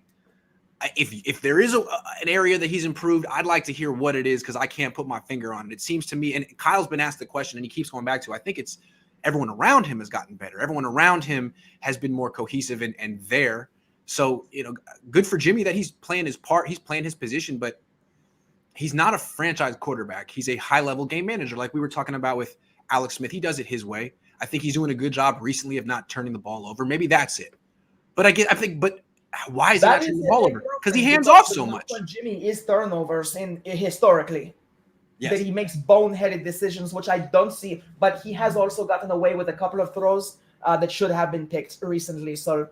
if there is an area that he's improved, I'd like to hear what it is because I can't put my finger on it. It seems to me, and Kyle's been asked the question, and he keeps going back to, I think it's everyone around him has gotten better. Everyone around him has been more cohesive and there. So, good for Jimmy that he's playing his part. He's playing his position, but he's not a franchise quarterback. He's a high-level game manager like we were talking about with Alex Smith. He does it his way. I think he's doing a good job recently of not turning the ball over. Maybe that's it. But but why is he not turning the ball over? Because he hands off so much. Jimmy is turnovers historically. Yes. That he makes boneheaded decisions, which I don't see. But he has also gotten away with a couple of throws that should have been picked recently. So,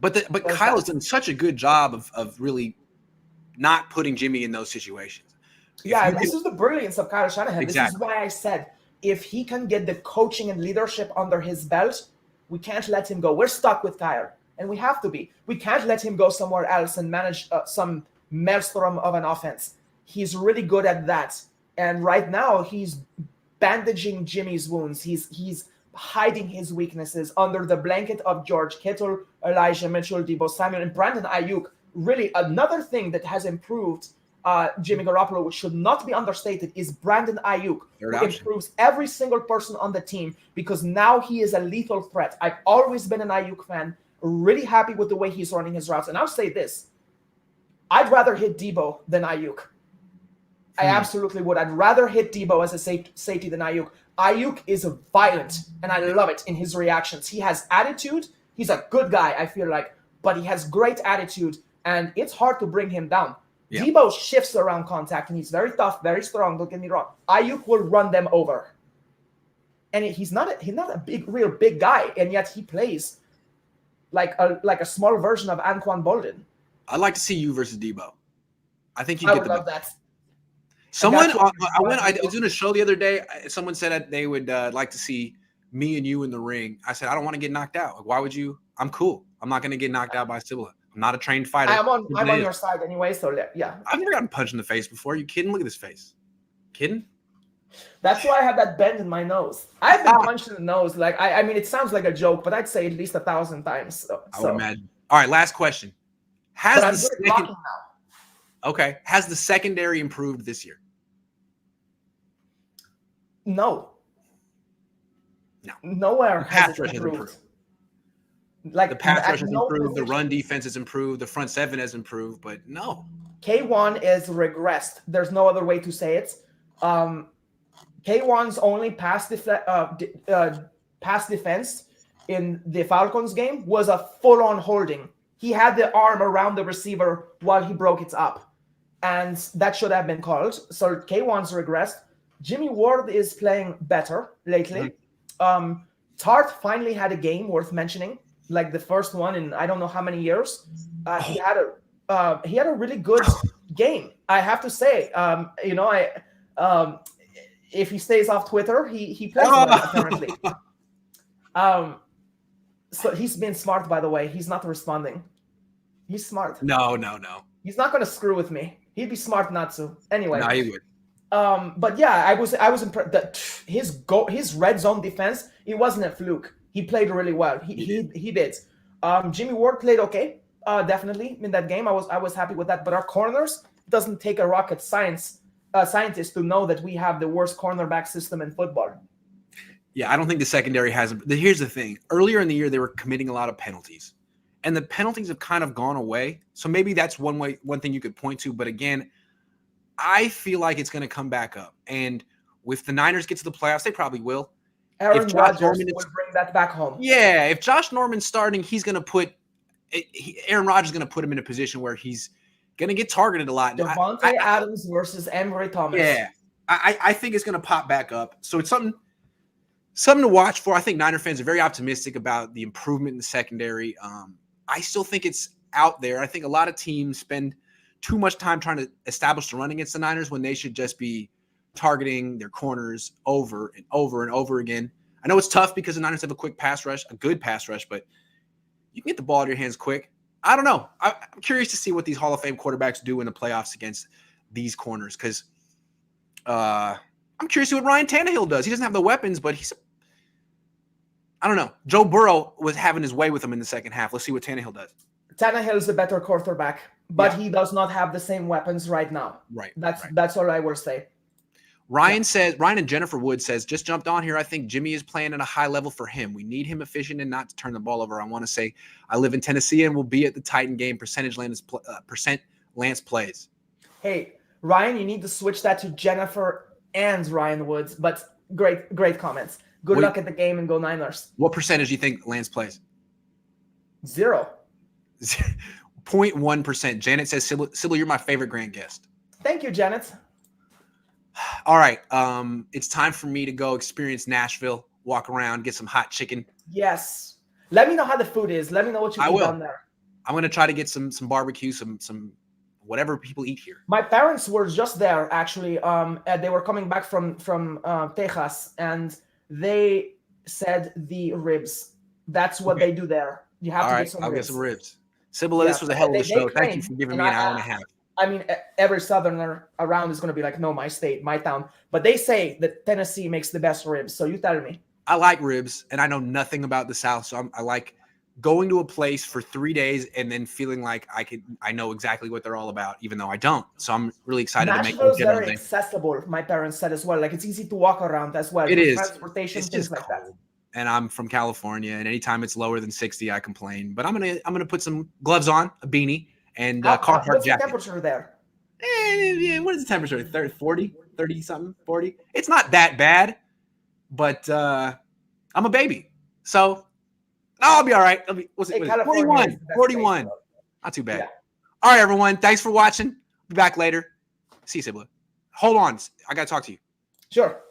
but Kyle has done such a good job of really not putting Jimmy in those situations. This is the brilliance of Kyle Shanahan. Exactly. This is why I said if he can get the coaching and leadership under his belt, we can't let him go. We're stuck with Kyle. And we have to be. We can't let him go somewhere else and manage some maelstrom of an offense. He's really good at that. And right now, he's bandaging Jimmy's wounds. He's hiding his weaknesses under the blanket of George Kittle, Elijah Mitchell, Deebo Samuel, and Brandon Ayuk. Really, another thing that has improved Jimmy Garoppolo, which should not be understated, is Brandon Ayuk, who improves every single person on the team because now he is a lethal threat. I've always been an Ayuk fan. Really happy with the way he's running his routes. And I'll say this. I'd rather hit Deebo than Ayuk. I absolutely would. I'd rather hit Deebo as a safety than Ayuk. Ayuk is violent, and I love it in his reactions. He has attitude. He's a good guy, I feel like, but he has great attitude, and it's hard to bring him down. Yeah. Deebo shifts around contact, and he's very tough, very strong. Don't get me wrong. Ayuk will run them over. And he's not a real big guy, and yet he plays like a small version of Anquan Boldin. I'd like to see you versus Deebo. I think I would love that. I was doing a show the other day. Someone said that they would like to see me and you in the ring. I said, I don't want to get knocked out. Like, why would you? I'm cool. I'm not going to get knocked out by Sybilla. I'm not a trained fighter. I'm on your side anyway, so yeah. I've never gotten punched in the face before. Are you kidding? Look at this face. Kidding? That's why I have that bend in my nose. I've been punched in the nose. Like I mean, it sounds like a joke, but I'd say at least 1,000 times. So. I would imagine. All right, last question. Has the secondary improved this year? No. No. Nowhere The has pass it rush has improved. improved. Like The pass at rush has no improved. The position. run defense has improved. The front seven has improved. But no. K1 is regressed. There's no other way to say it. K1's only pass defense in the Falcons game was a full-on holding. He had the arm around the receiver while he broke it up, and that should have been called. So K1's regressed. Jimmy Ward is playing better lately. Tart finally had a game worth mentioning, like the first one in I don't know how many years. He had a really good game, I have to say. If he stays off Twitter, he plays well, apparently. So he's been smart, by the way. He's not responding. He's smart. No. He's not going to screw with me. He'd be smart not to. Anyway. No, he would. But yeah, I was impressed. His red zone defense, it wasn't a fluke. He played really well. He did. Jimmy Ward played okay, definitely in that game. I was happy with that. But our corners, doesn't take a rocket scientist to know that we have the worst cornerback system in football. Yeah, I don't think the secondary has. Here's the thing. Earlier in the year, they were committing a lot of penalties, and the penalties have kind of gone away. So maybe that's one thing you could point to. But again, I feel like it's going to come back up. And with the Niners get to the playoffs, they probably will. Aaron Rodgers will bring that back home. Yeah, if Josh Norman's starting, he's going to put Aaron Rodgers is going to put him in a position where he's going to get targeted a lot. Devontae Adams versus Ambry Thomas. Yeah, I think it's going to pop back up. So it's something to watch for. I think Niner fans are very optimistic about the improvement in the secondary. I still think it's out there. I think a lot of teams spend too much time trying to establish the run against the Niners when they should just be targeting their corners over and over and over again. I know it's tough because the Niners have a quick pass rush, a good pass rush, but you can get the ball out of your hands quick. I don't know. I'm curious to see what these Hall of Fame quarterbacks do in the playoffs against these corners because I'm curious to see what Ryan Tannehill does. He doesn't have the weapons, but I don't know. Joe Burrow was having his way with him in the second half. Let's see what Tannehill does. Tannehill is a better quarterback, but he does not have the same weapons right now. Right. That's all I will say. Ryan and Jennifer Wood says, just jumped on here. I think Jimmy is playing at a high level for him. We need him efficient and not to turn the ball over. I want to say I live in Tennessee and will be at the Titan game. Percent Lance plays. Hey, Ryan, you need to switch that to Jennifer and Ryan Woods, but great comments. Good luck at the game and go Niners. What percentage do you think Lance plays? 0. 0.1%. Janet says, Sybil, you're my favorite grand guest. Thank you, Janet. All right. It's time for me to go experience Nashville, walk around, get some hot chicken. Yes. Let me know how the food is. Let me know what you eat down there. I'm going to try to get some barbecue, some whatever people eat here. My parents were just there, actually. They were coming back from Texas, and they said the ribs. That's what they do there. You have to get some ribs. I'll get some ribs. Sybilla, this was a hell of a show. Thank you for giving me an hour and a half. I mean, every Southerner around is going to be like, no, my state, my town. But they say that Tennessee makes the best ribs. So you tell me. I like ribs, and I know nothing about the South. So I like going to a place for 3 days and then feeling like I know exactly what they're all about, even though I don't. So I'm really excited to make Nashville is very accessible, my parents said as well. Like, it's easy to walk around as well. It is. Transportation, it's things just like cold. That. And I'm from California, and anytime it's lower than 60, I complain. But I'm gonna put some gloves on, a beanie, and Carhartt what's jacket. The temperature there? What is the temperature? 30 something, 40. It's not that bad, but I'm a baby, so I'll be all right. 41. Not too bad. Yeah. All right, everyone. Thanks for watching. Be back later. See you, Sybilla. Hold on. I got to talk to you. Sure.